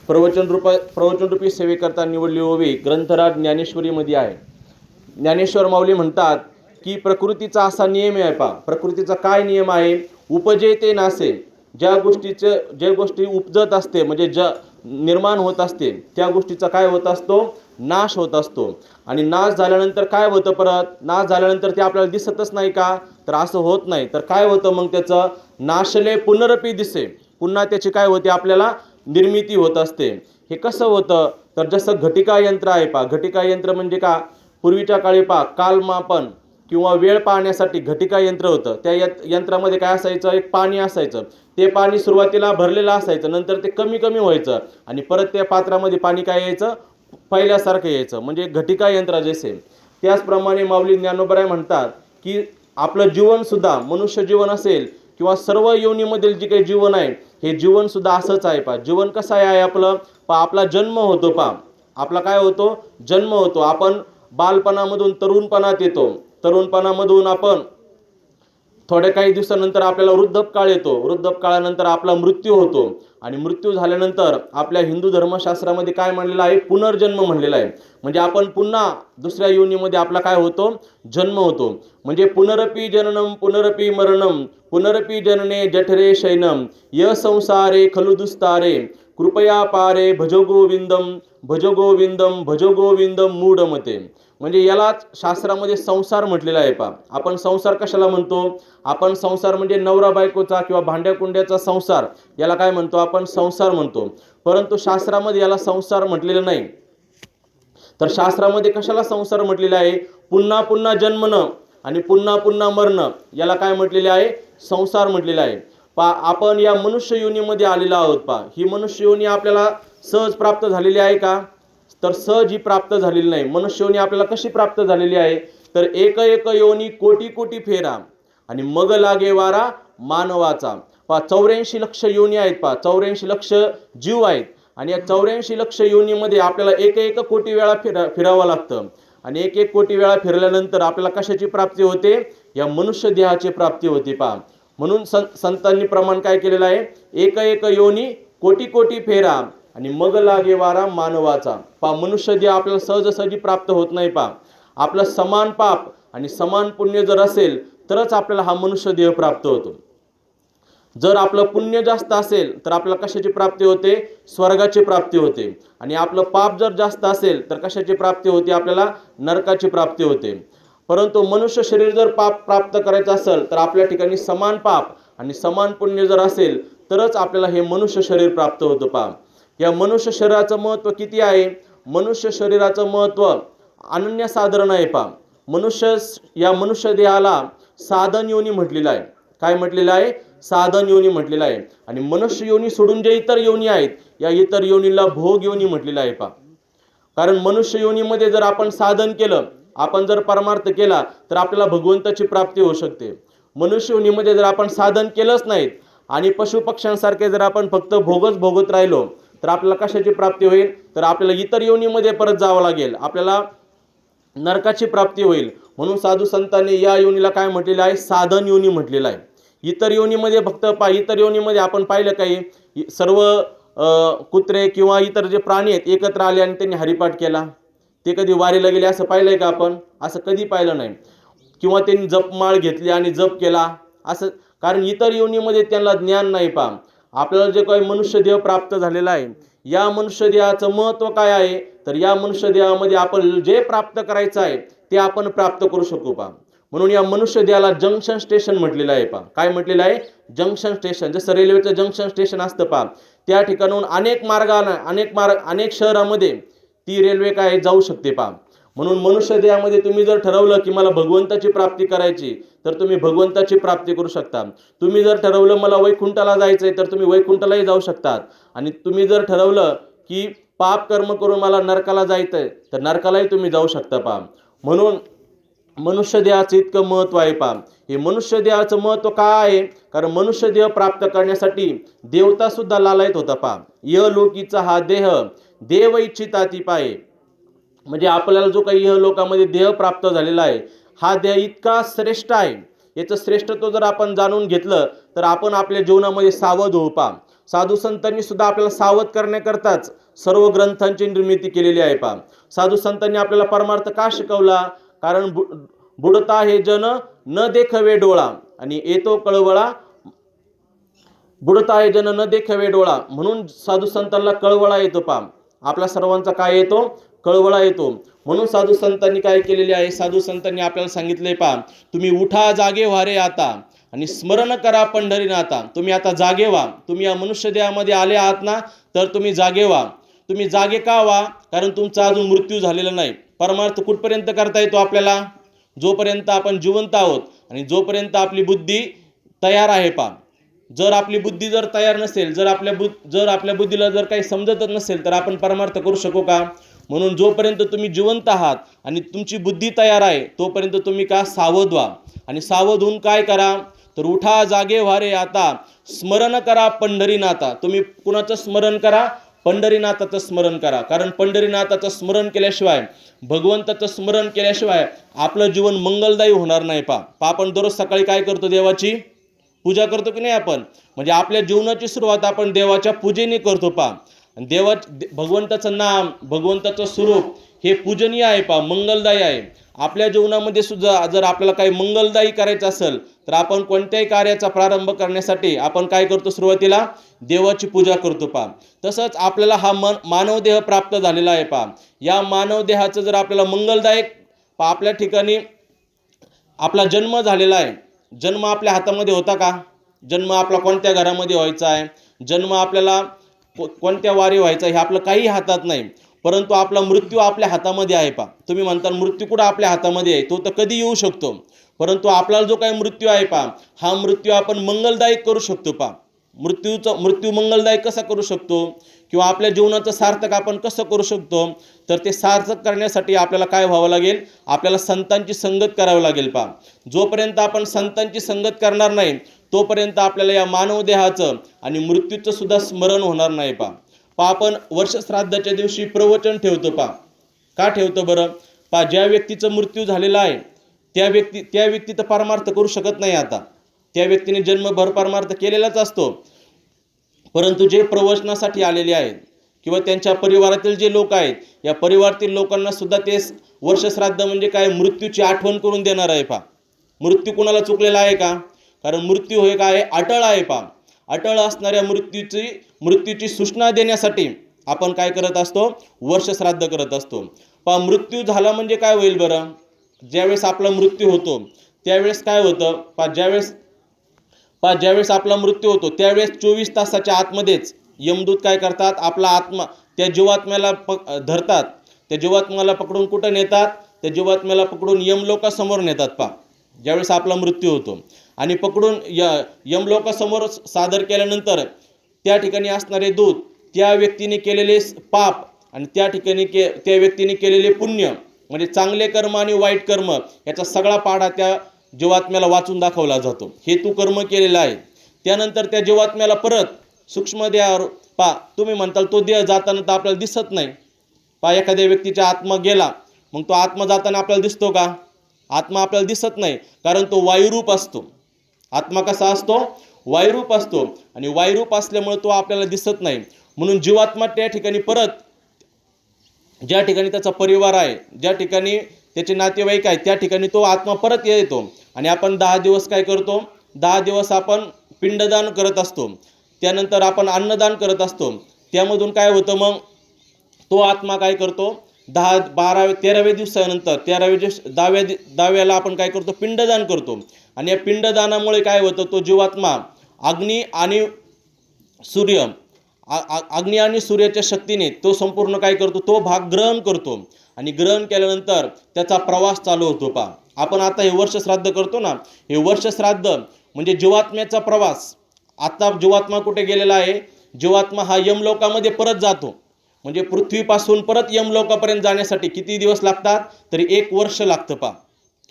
प्रवचनरूपी सेवेकरता निवडली ओवी ग्रंथराज ज्ञानेश्वरीमध्ये आहे. ज्ञानेश्वर माऊली म्हणतात की प्रकृतीचा असा नियम आहे पा. प्रकृतीचा काय नियम आहे? उपजे ते नासे. ज्या गोष्टी उपजत असते म्हणजे निर्माण होत असते त्या गोष्टीचा काय होत असतो? नाश होत असतो. आणि नाश झाल्यानंतर काय होतं? परत नाश झाल्यानंतर ते आपल्याला दिसतच नाही का? तर असं होत नाही. तर काय होतं मग? त्याचं नाशले पुनरपी दिसे. पुन्हा त्याची काय होते? आपल्याला निर्मिती होत असते. हे कसं होतं? तर जसं घटिका यंत्र आहे पा. घटिका यंत्र म्हणजे का? पूर्वीच्या काळी पा कालमापन किंवा वेळ पाहण्यासाठी घटिका यंत्र होतं. त्या यंत्रामध्ये काय असायचं? एक पाणी असायचं. ते पाणी सुरुवातीला भरलेलं असायचं, नंतर ते कमी कमी व्हायचं आणि परत त्या पात्रामध्ये पाणी काय यायचं? पहिल्यासारखं यायचं. म्हणजे घटिका यंत्र जसे. त्याचप्रमाणे माऊली ज्ञानोबराय म्हणतात की आपलं जीवनसुद्धा, मनुष्य जीवन असेल किंवा सर्व योनीमधील जे काही जीवन आहे हे जीवनसुद्धा असंच आहे पा. जीवन कसं आहे आपलं? आपला जन्म होतो पा. आपला काय होतो? जन्म होतो. आपण बालपणामधून तरुणपणात येतो. तरुणपणामधून आपण थोड्या काही दिवसानंतर आपल्याला वृद्धपकाळ येतो. वृद्धपकाळानंतर आपला मृत्यू होतो आणि मृत्यू झाल्यानंतर आपल्या हिंदू धर्मशास्त्रामध्ये काय म्हणलेलं आहे? पुनर्जन्म म्हणलेला आहे. म्हणजे आपण पुन्हा दुसऱ्या योनीमध्ये आपला काय होतो? जन्म होतो. म्हणजे पुनरपी जननम पुनरपी मरणम पुनरपी जनने जठरे शयनम य संसारे खलु दुस्तारे कृपया पारे भजो गोविंदम भजो गोविंदम भजो गोविंदम मूढमते. म्हणजे यालाच शास्त्रामध्ये संसार म्हटलेला आहे पा. आपण संसार कशाला म्हणतो? आपण संसार म्हणजे नवरा बायकोचा किंवा भांड्याकुंड्याचा संसार, याला काय म्हणतो? आपण संसार म्हणतो. परंतु शास्त्रामध्ये याला संसार म्हटलेलं नाही. तर शास्त्रामध्ये कशाला संसार म्हटलेला आहे? पुन्हा पुन्हा जन्मणं आणि पुन्हा पुन्हा मरणं, याला काय म्हटलेले आहे? संसार म्हटलेला आहे पा. आपण या मनुष्य योनीमध्ये आलेलो आहोत पा. ही मनुष्य योनी आपल्याला सहज प्राप्त झालेली आहे का? तर सहज ही प्राप्त झालेली नाही. मनुष्य योनी आपल्याला कशी प्राप्त झालेली आहे? तर एक एक योनी कोटी कोटी फेरा आणि मग लागे वारा मानवाचा पा. 84 लक्ष योनी आहेत पा. 84 लक्ष जीव आहेत आणि या 84 लक्ष योनीमध्ये आपल्याला एक एक कोटी वेळा फिरावं लागतं आणि एक एक कोटी वेळा फिरल्यानंतर आपल्याला कशाची प्राप्ती होते? या मनुष्य देहाची प्राप्ती होते पा. म्हणून संतांनी प्रमाण काय केलेलं आहे? एक एक योनी कोटी कोटी फेरा आणि मग लागे वारा मानवाचा पा. मनुष्य देह आपल्याला सहजासहजी प्राप्त होत नाही पा. आपलं समान पाप आणि समान पुण्य जर असेल तरच आपल्याला हा मनुष्य देह प्राप्त होतो. जर आपलं पुण्य जास्त असेल तर आपल्याला कशाची प्राप्ती होते? स्वर्गाची प्राप्ती होते. आणि आपलं पाप जर जास्त असेल तर कशाची प्राप्ती होते? आपल्याला नरकाची प्राप्ती होते. परंतु मनुष्य शरीर जर पाप प्राप्त करायचं असेल तर आपल्या ठिकाणी समान पाप आणि समान पुण्य जर असेल तरच आपल्याला हे मनुष्य शरीर प्राप्त होतं पा. या मनुष्य शरीराचं महत्त्व किती आहे? मनुष्य शरीराचं महत्त्व अनन्यसाधारण आहे पा. या मनुष्य देहाला साधन योनी म्हटलेलं आहे. काय म्हटलेलं आहे? साधन योनी म्हटलेलं आहे. आणि मनुष्य योनी सोडून जे इतर योनी आहेत या इतर योनीला भोग योनी म्हटलेलं आहे पा. कारण मनुष्य योनीमध्ये जर आपण साधन केलं, आपण जर परमार्थ केला तर आपल्याला भगवंताची प्राप्ती होऊ शकते. मनुष्य योनीमध्ये जर आपण साधन केलंच नाहीत आणि पशुपक्ष्यांसारखे जर आपण फक्त भोगच भोगत राहिलो तर आपल्याला कशाची प्राप्ती होईल? तर आपल्याला इतर योनीमध्ये परत जावं लागेल. आपल्याला नरकाची प्राप्ती होईल. म्हणून साधू संतांनी या योनीला काय म्हटलेलं आहे? साधन योनी म्हटलेलं आहे. इतर योनीमध्ये फक्त इतर योनीमध्ये आपण पाहिलं काही सर्व कुत्रे किंवा इतर जे प्राणी आहेत एकत्र आले आणि त्यांनी हरिपाठ केला. ते कधी वारीला गेले असं पाहिलंय का आपण? असं कधी पाहिलं नाही. किंवा त्यांनी जपमाळ घेतली आणि जप केला असं. कारण इतर योनीमध्ये त्यांना ज्ञान नाही पा. आपल्याला जे काही मनुष्य देह प्राप्त झालेला आहे या मनुष्य देहाचं महत्त्व काय आहे? तर या मनुष्य देहामध्ये आपण जे प्राप्त करायचं आहे ते आपण प्राप्त करू शकू पा. म्हणून या मनुष्य देहाला जंक्शन स्टेशन म्हटलेलं आहे पा. काय म्हटलेलं आहे? Junction station. जसं रेल्वेचं जंक्शन स्टेशन असतं पा, त्या ठिकाणाहून अनेक शहरामध्ये ती रेल्वे काय जाऊ शकते पा. म्हणून मनुष्य देहामध्ये तुम्ही जर ठरवलं की मला भगवंताची प्राप्ती करायची तर तुम्ही भगवंताची प्राप्ती करू शकता. तुम्ही जर ठरवलं मला वैकुंठाला जायचंय तर तुम्ही वैकुंठालाही जाऊ शकतात. आणि तुम्ही जर ठरवलं की पाप कर्म करून मला नरकाला जायचंय तर नरकालाही तुम्ही जाऊ शकता पा. म्हणून मनुष्य देहाचं इतकं महत्त्व आहे पा. हे मनुष्य देहाचं महत्त्व काय आहे? कारण मनुष्य देह प्राप्त करण्यासाठी देवता सुद्धा लालायत होता पा. इहलोकीचा हा देह देव इच्छिताती पाये. म्हणजे आपल्याला जो काही इहलोकामध्ये देह प्राप्त झालेला आहे हा देह इतका श्रेष्ठ आहे. याचं श्रेष्ठत्व जर आपण जाणून घेतलं तर आपण आपल्या जीवनामध्ये सावध होऊ पा. साधू संतांनी सुद्धा आपल्याला सावध करण्याकरताच सर्व ग्रंथांची निर्मिती केलेली आहे पहा. साधू संतांनी आपल्याला परमार्थ का शिकवला? कारण बुडता हे जन न देखवे डोळा आणि येतो कळवळा, बुडता हे जन न देखवे डोळा, म्हणून साधू संतांना कळवळा येतो पहा. आपल्या सर्वांचा काय येतो? कळवळा येतो. म्हणून साधू संतांनी काय केलेले आहे? साधू संतांनी आपल्याला सांगितले पहा, तुम्ही उठा जागे व्हा रे आता आणि स्मरण करा पंढरीनाथा. तुम्ही आता जागे व्हा. तुम्ही या मनुष्य देहामध्ये आले आहात ना, तर तुम्ही जागे व्हा. तुम्ही जागे का व्हा? कारण तुमचा अजून मृत्यू झालेला नाही. परमार्थ कुठपर्यंत करता येतो आपल्याला? जोपर्यंत आपण जिवंत आहोत आणि जोपर्यंत आपली बुद्धी तयार आहे पहा. जर आपली बुद्धी जर तयार नसेल, जर आपल्या बुद्धीला जर काही समजतच नसेल, तर आपण परमार्थ करू शकू का? म्हणून जोपर्यंत तुम्ही जिवंत आहात आणि तुमची बुद्धी तयार आहे, तोपर्यंत तुम्ही का सावध व्हा. आणि सावध होऊन काय करा? तर उठा जागे व्हा रे आता, स्मरण करा पंढरीनाथा. तुम्ही कुणाचं स्मरण करा? पंढरीनाथाचं स्मरण करा. कारण पंढरीनाथाचं स्मरण केल्याशिवाय, भगवंताचं स्मरण केल्याशिवाय आपलं जीवन मंगलदायी होणार नाही पहा. आपण दररोज सकाळी काय करतो? देवाची पूजा करतो की नाही आपण? म्हणजे आपल्या जीवनाची सुरुवात आपण देवाच्या पूजेने करतो पहा. भगवंताचं नाम, भगवंताचं स्वरूप हे पूजनीय आहे पहा, मंगलदायी आहे. आपल्या जीवनामध्ये सुद्धा जर आपल्याला काही मंगलदायी करायचं असेल, तर आपण कोणत्याही कार्याचा प्रारंभ करण्यासाठी आपण काय करतो? सुरुवातीला देवाची पूजा करतो पहा. तसंच आपल्याला हा मानव देह प्राप्त झालेला आहे पहा. या मानव देहाचं जर आपल्याला मंगलदायक पहा, आपल्या ठिकाणी आपला जन्म झालेला आहे. जन्म आपल्या हातामध्ये होता का? जन्म आपला कोणत्या घरामध्ये व्हायचा आहे? जन्म आपल्याला कोणत्या वारी व्हायचा हे आपलं काही हातात नाही. परंतु आपला मृत्यू आपल्या हातामध्ये आहे पहा. तुम्ही म्हणता मृत्यू कुठं आपल्या हातामध्ये आहे? तो तर कधी येऊ शकतो. परंतु आपल्याला जो काही मृत्यू आहे पहा, हा मृत्यू आपण मंगलदायक करू शकतो पहा. मृत्यू मंगलदायक कसा करू शकतो? किंवा आपल्या जीवनाचं सार्थक आपण कसं करू शकतो? तर ते सार्थक करण्यासाठी आपल्याला काय व्हावं लागेल? आपल्याला संतांची संगत करावी लागेल पहा. जोपर्यंत आपण संतांची संगत करणार नाही, तोपर्यंत आपल्याला या मानव देहाचं आणि मृत्यूचं सुद्धा स्मरण होणार नाही पहा. आपण वर्षश्राद्धाच्या दिवशी प्रवचन ठेवतो पहा. का ठेवतो बरं? पहा, ज्या व्यक्तीचा मृत्यू झालेला आहे त्या व्यक्ती तर परमार्थ करू शकत नाही. आता त्या व्यक्तीने जन्मभर परमार्थ केलेलाच असतो. परंतु जे प्रवचनासाठी आलेले आहेत किंवा त्यांच्या परिवारातील जे लोक आहेत, या परिवारातील लोकांना सुद्धा ते वर्षश्राद्ध म्हणजे काय? मृत्यूची आठवण करून देणार आहे पहा. मृत्यू कुणाला चुकलेला आहे का? कारण मृत्यू हे काय? अटळ आहे पहा. अटळ असणाऱ्या मृत्यूची सूचना देण्यासाठी आपण काय करत असतो? वर्षश्राद्ध करत असतो पहा. मृत्यू झाला म्हणजे काय होईल बरं? ज्यावेळेस आपला मृत्यू होतो त्यावेळेस काय होतं पहा? ज्यावेळेस आपला मृत्यू होतो त्यावेळेस 24 तासाच्या आतमध्येच यमदूत काय करतात? आपला आत्मा त्या जीवात्म्याला धरतात. त्या जीवात्म्याला पकडून कुठं नेतात? त्या जीवात्म्याला पकडून यमलोकासमोर नेतात पहा. ज्यावेळेस आपला मृत्यू होतो आणि पकडून यमलोकासमोर सादर केल्यानंतर त्या ठिकाणी असणारे दूत त्या व्यक्तीने केलेले पाप आणि त्या व्यक्तीने केलेले पुण्य, म्हणजे चांगले कर्म आणि वाईट कर्म, याचा सगळा पाढा त्या जीवात्म्याला वाचून दाखवला जातो. हे तू कर्म केलेलं आहे. त्यानंतर त्या जीवात्म्याला परत सूक्ष्म देहावर पहा. तुम्ही म्हणताल तो देह जाताना तर आपल्याला दिसत नाही पहा. एखाद्या व्यक्तीचा आत्मा गेला, मग तो आत्मा जाताना आपल्याला दिसतो का? आत्मा आपल्याला दिसत नाही, कारण तो वायुरूप असतो. आत्मा कसा असतो? वायुरूप असतो. आणि वायुरूप असल्यामुळे तो आपल्याला दिसत नाही. म्हणून जीवात्मा त्या ठिकाणी परत, ज्या ठिकाणी त्याचा परिवार आहे, ज्या ठिकाणी त्याचे नातेवाईक आहेत, त्या ठिकाणी तो आत्मा परत येतो. आणि आपण 10 दिवस काय करतो? 10 दिवस आपण पिंडदान करत असतो. त्यानंतर आपण अन्नदान करत असतो. त्यामधून काय होतं? मग तो आत्मा काय करतो? 10, 12, 13व्या दिवसानंतर 10व्याला आपण काय करतो? पिंडदान करतो. आणि या पिंडदानामुळे काय होतं? तो जीवात्मा अग्नी आणि सूर्याच्या शक्तीने तो संपूर्ण काय करतो? तो भाग ग्रहण करतो. आणि ग्रहण केल्यानंतर त्याचा प्रवास चालू होतो पहा. आपण आता हे वर्षश्राद्ध करतो ना, हे वर्षश्राद्ध म्हणजे जीवात्म्याचा प्रवास. आता जीवात्मा कुठे गेलेला आहे? जीवात्मा हा यमलोकामध्ये परत जातो. म्हणजे पृथ्वीपासून परत यमलोकापर्यंत जाण्यासाठी किती दिवस लागतात? तरी 1 वर्ष लागतं पहा.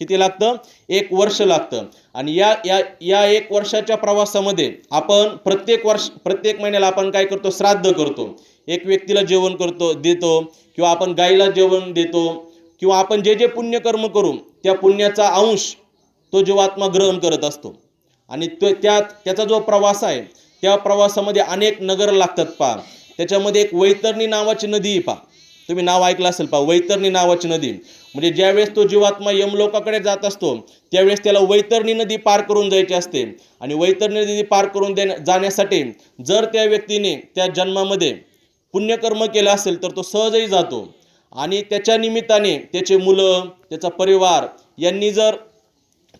किती लागतं? 1 वर्ष लागतं. आणि या 1 वर्षाच्या प्रवासामध्ये आपण प्रत्येक महिन्याला आपण काय करतो? श्राद्ध करतो. एक व्यक्तीला जेवण देतो, किंवा आपण गायीला जेवण देतो, किंवा आपण जे पुण्य कर्म करू त्या पुण्याचा अंश तो जीवात्मा ग्रहण करत असतो. आणि त्याचा जो प्रवास आहे त्या प्रवासामध्ये अनेक नगर लागतात पहा. त्याच्यामध्ये एक वैतरणी नावाची नदी आहे पहा. तुम्ही नाव ऐकलं असेल पहा, वैतरणी नावाची नदी. म्हणजे ज्यावेळेस तो जीवात्मा यमलोकाकडे जात असतो त्यावेळेस त्याला वैतरणी नदी पार करून जायची असते. आणि वैतरणी नदी पार करून जाण्यासाठी जर त्या व्यक्तीने त्या जन्मामध्ये पुण्यकर्म केलं असेल तर तो सहजही जातो. आणि त्याच्या निमित्ताने त्याचे मुलं, त्याचा परिवार यांनी जर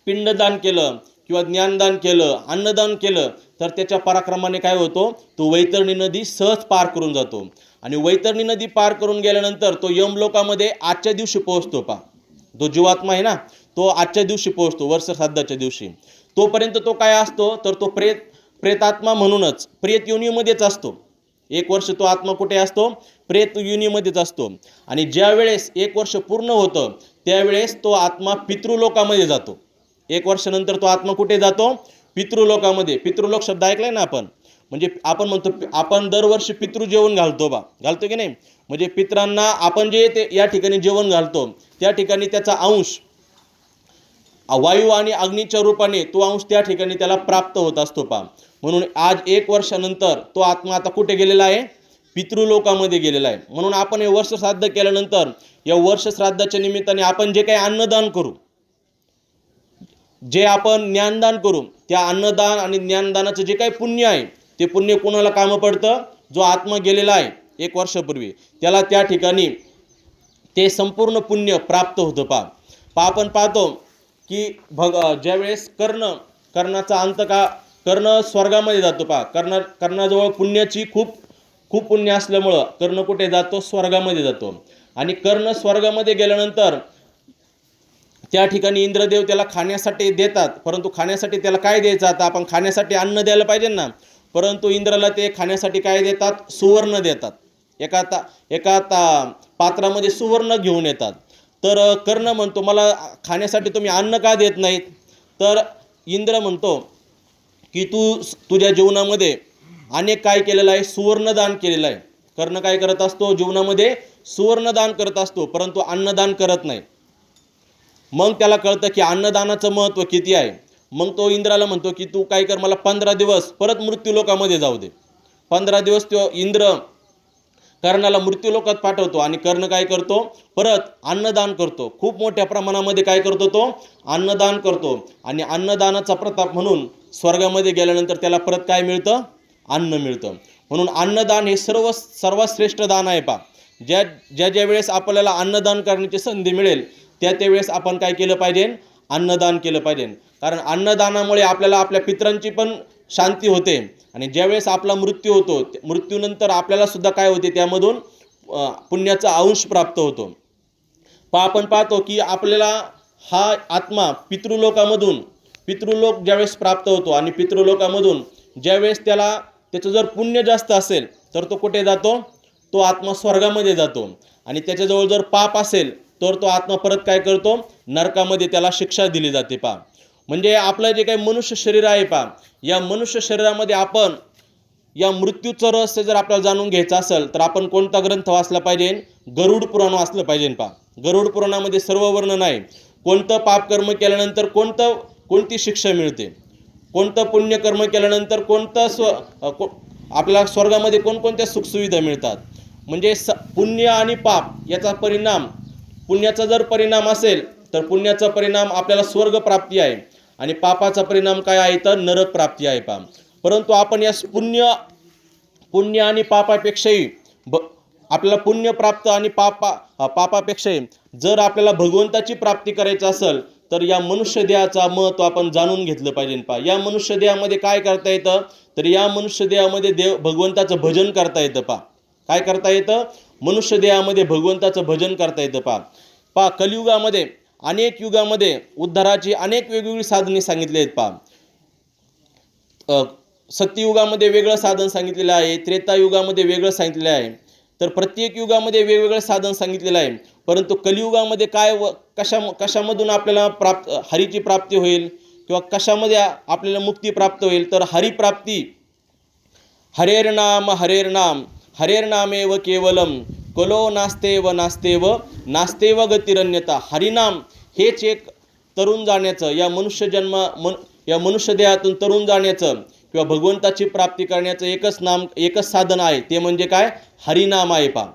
पिंडदान केलं किंवा ज्ञानदान केलं, अन्नदान केलं तर त्याच्या पराक्रमाने काय होतो, तो वैतरणी नदी सहज पार करून जातो. आणि वैतरणी नदी पार करून गेल्यानंतर तो यमलोकामध्ये आजच्या दिवशी पोहोचतो पहा. जो जीवात्मा आहे ना, तो आजच्या दिवशी पोहोचतो, वर्ष श्राद्धाच्या दिवशी. तोपर्यंत तो काय असतो तर तो प्रेतात्मा म्हणूनच प्रेत योनीमध्येच असतो. 1 वर्ष तो आत्मा कुठे असतो, प्रेत योनीमध्येच असतो. आणि ज्या वेळेस 1 वर्ष पूर्ण होतं त्यावेळेस तो आत्मा पितृलोकामध्ये जातो. 1 वर्षानंतर तो आत्मा कुठे जातो, पितृलोकामध्ये. पितृलोक शब्द ऐकलाय ना आपण. म्हणजे आपण म्हणतो आपण दरवर्षी पितृजेवण घालतो घालतो की नाही. म्हणजे पितरांना आपण जे ते या ठिकाणी जेवण घालतो त्या ठिकाणी त्याचा अंश वायू आणि अग्नीच्या रूपाने तो अंश त्या ठिकाणी त्याला प्राप्त होत असतो पहा. म्हणून आज 1 वर्षानंतर तो आत्मा आता कुठे गेलेला आहे, पितृलोकामध्ये गेलेला आहे. म्हणून आपण हे वर्ष श्राद्ध केल्यानंतर या वर्ष श्राद्धाच्या निमित्ताने आपण जे काही अन्नदान करू, जे आपण ज्ञानदान करू, त्या अन्नदान आणि ज्ञानदानाचं जे काही पुण्य आहे ते पुण्य कोणाला कामं पडतं, जो आत्मा गेलेला आहे 1 वर्षापूर्वी त्याला त्या ठिकाणी ते संपूर्ण पुण्य प्राप्त होतं पहा. आपण पाहतो की ज्यावेळेस कर्णाचा अंत कर्ण स्वर्गामध्ये जातो पहा. कर्णाजवळ पुण्याची खूप पुण्य असल्यामुळं कर्ण कुठे जातो, स्वर्गामध्ये जातो. आणि कर्ण स्वर्गामध्ये गेल्यानंतर त्या ठिकाणी इंद्रदेव त्याला खाण्यासाठी देतात. परंतु खाण्यासाठी त्याला काय द्यायचं, आता आपण खाण्यासाठी अन्न द्यायला पाहिजे ना. परंतु इंद्राला ते खाण्यासाठी काय देतात, सुवर्ण देतात. एका पात्रामध्ये सुवर्ण घेऊन येतात. तर कर्ण म्हणतो मला खाण्यासाठी तुम्ही अन्न का देत नाहीत. तर इंद्र म्हणतो की तुझ्या जीवनामध्ये अनेक काय केलेलं आहे, सुवर्णदान केलेलं आहे. कर्ण काय करत असतो, जीवनामध्ये सुवर्णदान करत असतो परंतु अन्नदान करत नाही. मग त्याला कळतं की अन्नदानाचं महत्त्व किती आहे. मग तो इंद्राला म्हणतो की तू काय कर, मला 15 दिवस परत मृत्यूलोकामध्ये जाऊ दे. 15 दिवस तो इंद्र कर्णाला मृत्यूलोकात पाठवतो. आणि कर्ण काय करतो, परत अन्नदान करतो. खूप मोठ्या प्रमाणामध्ये काय करतो, तो अन्नदान करतो. आणि अन्नदानाचा प्रताप म्हणून स्वर्गामध्ये गेल्यानंतर त्याला परत काय मिळतं, अन्न मिळतं. म्हणून अन्नदान हे सर्वात श्रेष्ठ दान आहे पहा. ज्या वेळेस आपल्याला अन्नदान करण्याची संधी मिळेल त्यावेळेस आपण काय केलं पाहिजे, अन्नदान केलं पाहिजे. कारण अन्नदानामुळे आपल्याला आपल्या पितरांची पण शांती होते. आणि ज्यावेळेस आपला मृत्यू होतो मृत्यूनंतर आपल्याला सुद्धा काय होते, त्यामधून पुण्याचा अंश प्राप्त होतो. आपण पाहतो की आपल्याला हा आत्मा पितृलोक ज्यावेळेस प्राप्त होतो आणि पितृलोकामधून ज्यावेळेस त्याचं जर पुण्य जास्त असेल तर तो कुठे जातो, तो आत्मा स्वर्गामध्ये जातो. आणि त्याच्याजवळ जर पाप असेल तर तो आत्मा परत काय करतो, नरकामध्ये त्याला शिक्षा दिली जाते पहा. म्हणजे आपलं जे काही मनुष्य शरीर आहे पहा, या मनुष्य शरीरामध्ये आपण या मृत्यूचं रहस्य जर आपल्याला जाणून घ्यायचं असेल तर आपण कोणता ग्रंथ वाचला पाहिजे, गरुड पुराण वाचलं पाहिजे पहा. गरुड पुराणामध्ये सर्व वर्णन आहे. कोणतं पापकर्म केल्यानंतर कोणती शिक्षा मिळते, कोणतं पुण्यकर्म केल्यानंतर आपल्याला स्वर्गामध्ये कोणकोणत्या सुखसुविधा मिळतात. म्हणजे पुण्य आणि पाप याचा परिणाम, पुण्याचा जर परिणाम असेल तर पुण्याचा परिणाम आपल्याला स्वर्ग प्राप्ती आहे आणि पापाचा परिणाम काय आहे तर नरक प्राप्ती आहे पहा. परंतु आपण या पुण्य आणि पापापेक्षाही आपल्याला पुण्य प्राप्त आणि पापापेक्षाही जर आपल्याला भगवंताची प्राप्ती करायची असेल तर या मनुष्य देहाचा महत्त्व आपण जाणून घेतलं पाहिजे पहा. या मनुष्य देहामध्ये काय करता येतं तर या मनुष्य देहामध्ये भगवंताचं भजन करता येतं पहा. काय करता येतं, मनुष्य देहामध्ये भगवंताचं भजन करता येतं पहा. कलियुगामध्ये अनेक युगामध्ये उद्धाराची अनेक वेगवेगळी साधने सांगितली आहेत पहा. सत्ययुगामध्ये वेगळं साधन सांगितलेलं आहे, त्रेतायुगामध्ये वेगळं सांगितलेलं आहे. तर प्रत्येक युगामध्ये वेगवेगळं साधन सांगितलेलं आहे. परंतु कलियुगामध्ये काय कशामधून आपल्याला हरीची प्राप्ती होईल किंवा कशामध्ये आपल्याला मुक्ती प्राप्त होईल तर हरिप्राप्ती. हरेर्नाम हरेर्नामेव केवलम कलो नास्तेव नास्तेव गतिरन्यता. हरिनाम हेच एक तरुण जाण्याचं, या मनुष्य देहातून तरुण जाण्याचं किंवा भगवंताची प्राप्ती करण्याचं एकच साधन आहे, ते म्हणजे काय? हरिनाम आहे पहा.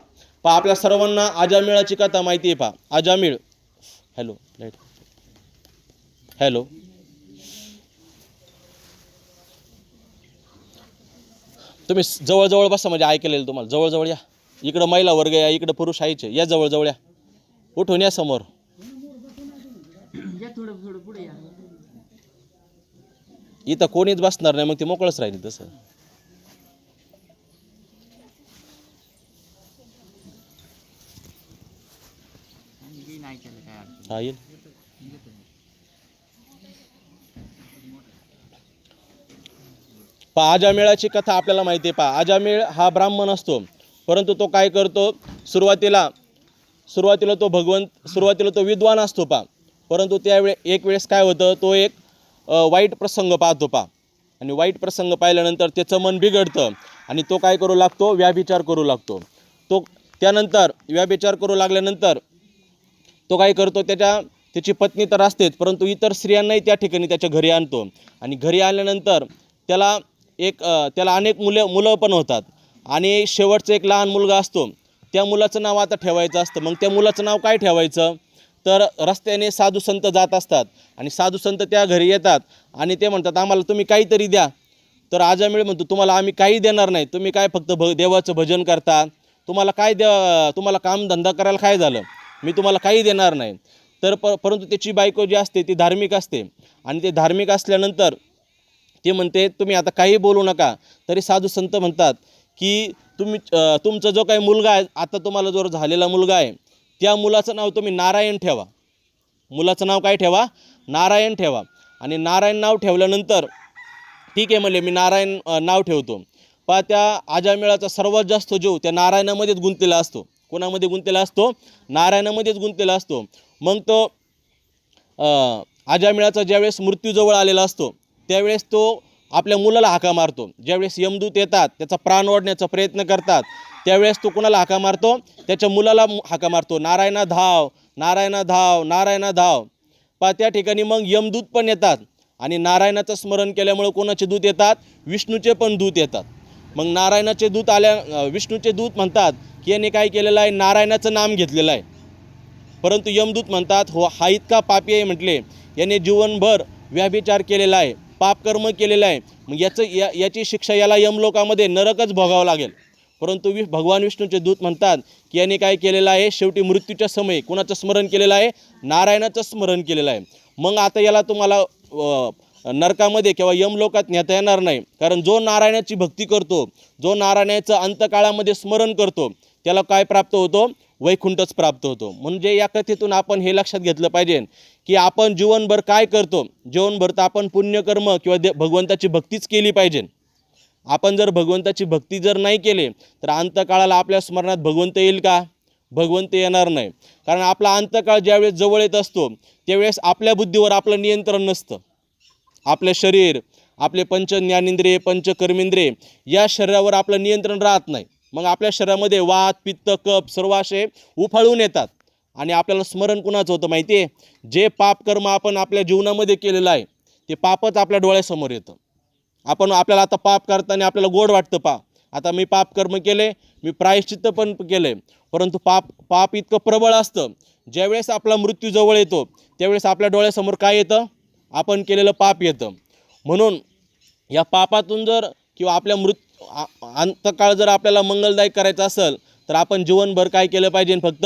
आपल्या सर्वांना अजामिळाची कथा माहिती आहे पहा. अजामिळ, हॅलो लाईट, हॅलो, तुम्ही जवळजवळ बसा म्हणजे ऐकलेलं तुम्हाला. जवळजवळ या, इकडं महिला वर्ग या, इकडं पुरुष आहेचे, या जवळजवळ या, उठून या समोर. इथं कोणीच बसणार नाही, मग ते मोकळंच राहील तसं. हा येईल. अजामिळाची कथा आपल्याला माहिती आहे पहा. अजामिळ हा ब्राह्मण असतो, परंतु तो काय करतो? सुरुवातीला तो विद्वान असतो पहा. परंतु एक वेळेस काय होतं, तो एक वाईट प्रसंग पाहतो पहा. आणि वाईट प्रसंग पाहिल्यानंतर त्याचं मन बिघडतं आणि तो काय करू लागतो? व्यभिचार करू लागतो. त्यानंतर व्यभिचार करू लागल्यानंतर तो काय करतो? त्याची पत्नी तर असतेच, परंतु इतर स्त्रियांनाही त्या ठिकाणी त्याच्या घरी आणतो. आणि घरी आल्यानंतर त्याला अनेक मुलं पण होतात. आणि शेवटचा एक लहान मुलगा असतो, त्या मुलाचं नाव आता ठेवायचं असतं. मग त्या मुलाचं नाव काय ठेवायचं? तर रस्त्याने साधू संत जात असतात आणि साधू संत त्या घरी येतात आणि ते म्हणतात, आम्हाला तुम्ही काहीतरी द्या. तर अजामिळ म्हणतो, तुम्हाला आम्ही काही देणार नाही, तुम्ही काय फक्त देवाचं भजन करता, तुम्हाला कामधंदा करायला काय झालं, मी तुम्हाला काही देणार नाही. तर परंतु त्याची बायको जी असते ती धार्मिक असते आणि ते धार्मिक असल्यानंतर ते म्हणते, तुम्ही आता काही बोलू नका. तरी साधू संत म्हणतात की तुमचा जो काही मुलगा आहे, आता तुम्हाला जो झालेला मुलगा आहे, त्या मुलाचं नाव तुम्ही नारायण ठेवा. मुलाचं नाव काय ठेवा? नारायण ठेवा. आणि नारायण नाव ठेवल्यानंतर ठीक आहे म्हणले, मी नारायण नाव ठेवतो. त्या अजामिळाचा सर्वात जास्त जीव त्या नारायणामध्येच गुंतलेला असतो. कोणामध्ये गुंतलेला असतो? नारायणामध्येच गुंतलेला असतो. मग तो अजामिळाचा ज्यावेळेस मृत्यूजवळ आलेला असतो त्यावेळेस तो आपल्या मुलाला हाका मारतो. ज्यावेळेस यमदूत येतात, त्याचा प्राण ओढण्याचा प्रयत्न करतात, त्यावेळेस तो कुणाला हाका मारतो? त्याच्या मुलाला हाका मारतो, नारायणा धाव, नारायणा धाव, नारायणा धाव. त्या ठिकाणी मग यमदूत पण येतात आणि नारायणाचं स्मरण केल्यामुळे कोणाचे दूत येतात? विष्णूचे पण दूत येतात. मग नारायणाचे दूत विष्णूचे दूत म्हणतात की याने काय केलेलं आहे? नारायणाचं नाम घेतलेलं आहे. परंतु यमदूत म्हणतात, हो, हा इतका पापी आहे म्हटले, याने जीवनभर व्यभिचार केलेला आहे, पापकर्म केलेलं आहे, मग याची शिक्षा याला यमलोकामध्ये नरकच भोगावं लागेल. परंतु भगवान विष्णूचे दूत म्हणतात की याने काय केलेलं आहे? शेवटी मृत्यूच्या समयी कोणाचं स्मरण केलेलं आहे? नारायणाचं स्मरण केलेलं आहे. मग आता याला तुम्हाला नरकामध्ये किंवा यमलोकात नेता येणार नाही. कारण जो नारायणाची भक्ती करतो, जो नारायणाचं अंतकाळामध्ये स्मरण करतो, त्याला काय प्राप्त होतो? वैकुंठच प्राप्त होतो. म्हणजे या कथेतून आपण हे लक्षात घेतलं पाहिजे की आपण जीवनभर काय करतो? जीवनभर तर आपण पुण्यकर्म किंवा भगवंताची भक्तीच केली पाहिजे. आपण जर भगवंताची भक्ती जर नाही केली तर अंतकाळाला आपल्या स्मरणात भगवंत येईल का? भगवंत येणार नाही. कारण आपला अंतकाळ ज्यावेळेस जवळ येत असतो त्यावेळेस आपल्या बुद्धीवर आपलं नियंत्रण नसतं. आपले शरीर, आपले पंच ज्ञानेंद्रिय, पंच कर्मेंद्रिय या शरीरावर आपलं नियंत्रण राहत नाही. मग आपल्या शरीरामध्ये वात, पित्त, कफ सर्व असे उफाळून येतात आणि आपल्याला स्मरण कुणाचं होतं माहिती आहे? जे पापकर्म आपण आपल्या जीवनामध्ये केलेलं आहे ते पापच आपल्या डोळ्यासमोर येतं. आपल्याला आता पाप करताना आपल्याला गोड वाटतं, आता मी पापकर्म केले, मी प्रायश्चित्त पण केले, परंतु पाप इतकं प्रबळ असतं, ज्यावेळेस आपला मृत्यू जवळ येतो त्यावेळेस आपल्या डोळ्यासमोर काय येतं? आपण केलेलं पाप येतं. म्हणून या पापातून जर किंवा आपल्या अंतकाळ जर आपल्याला मंगलदायक करायचं असेल तर आपण जीवनभर काय केलं पाहिजे? फक्त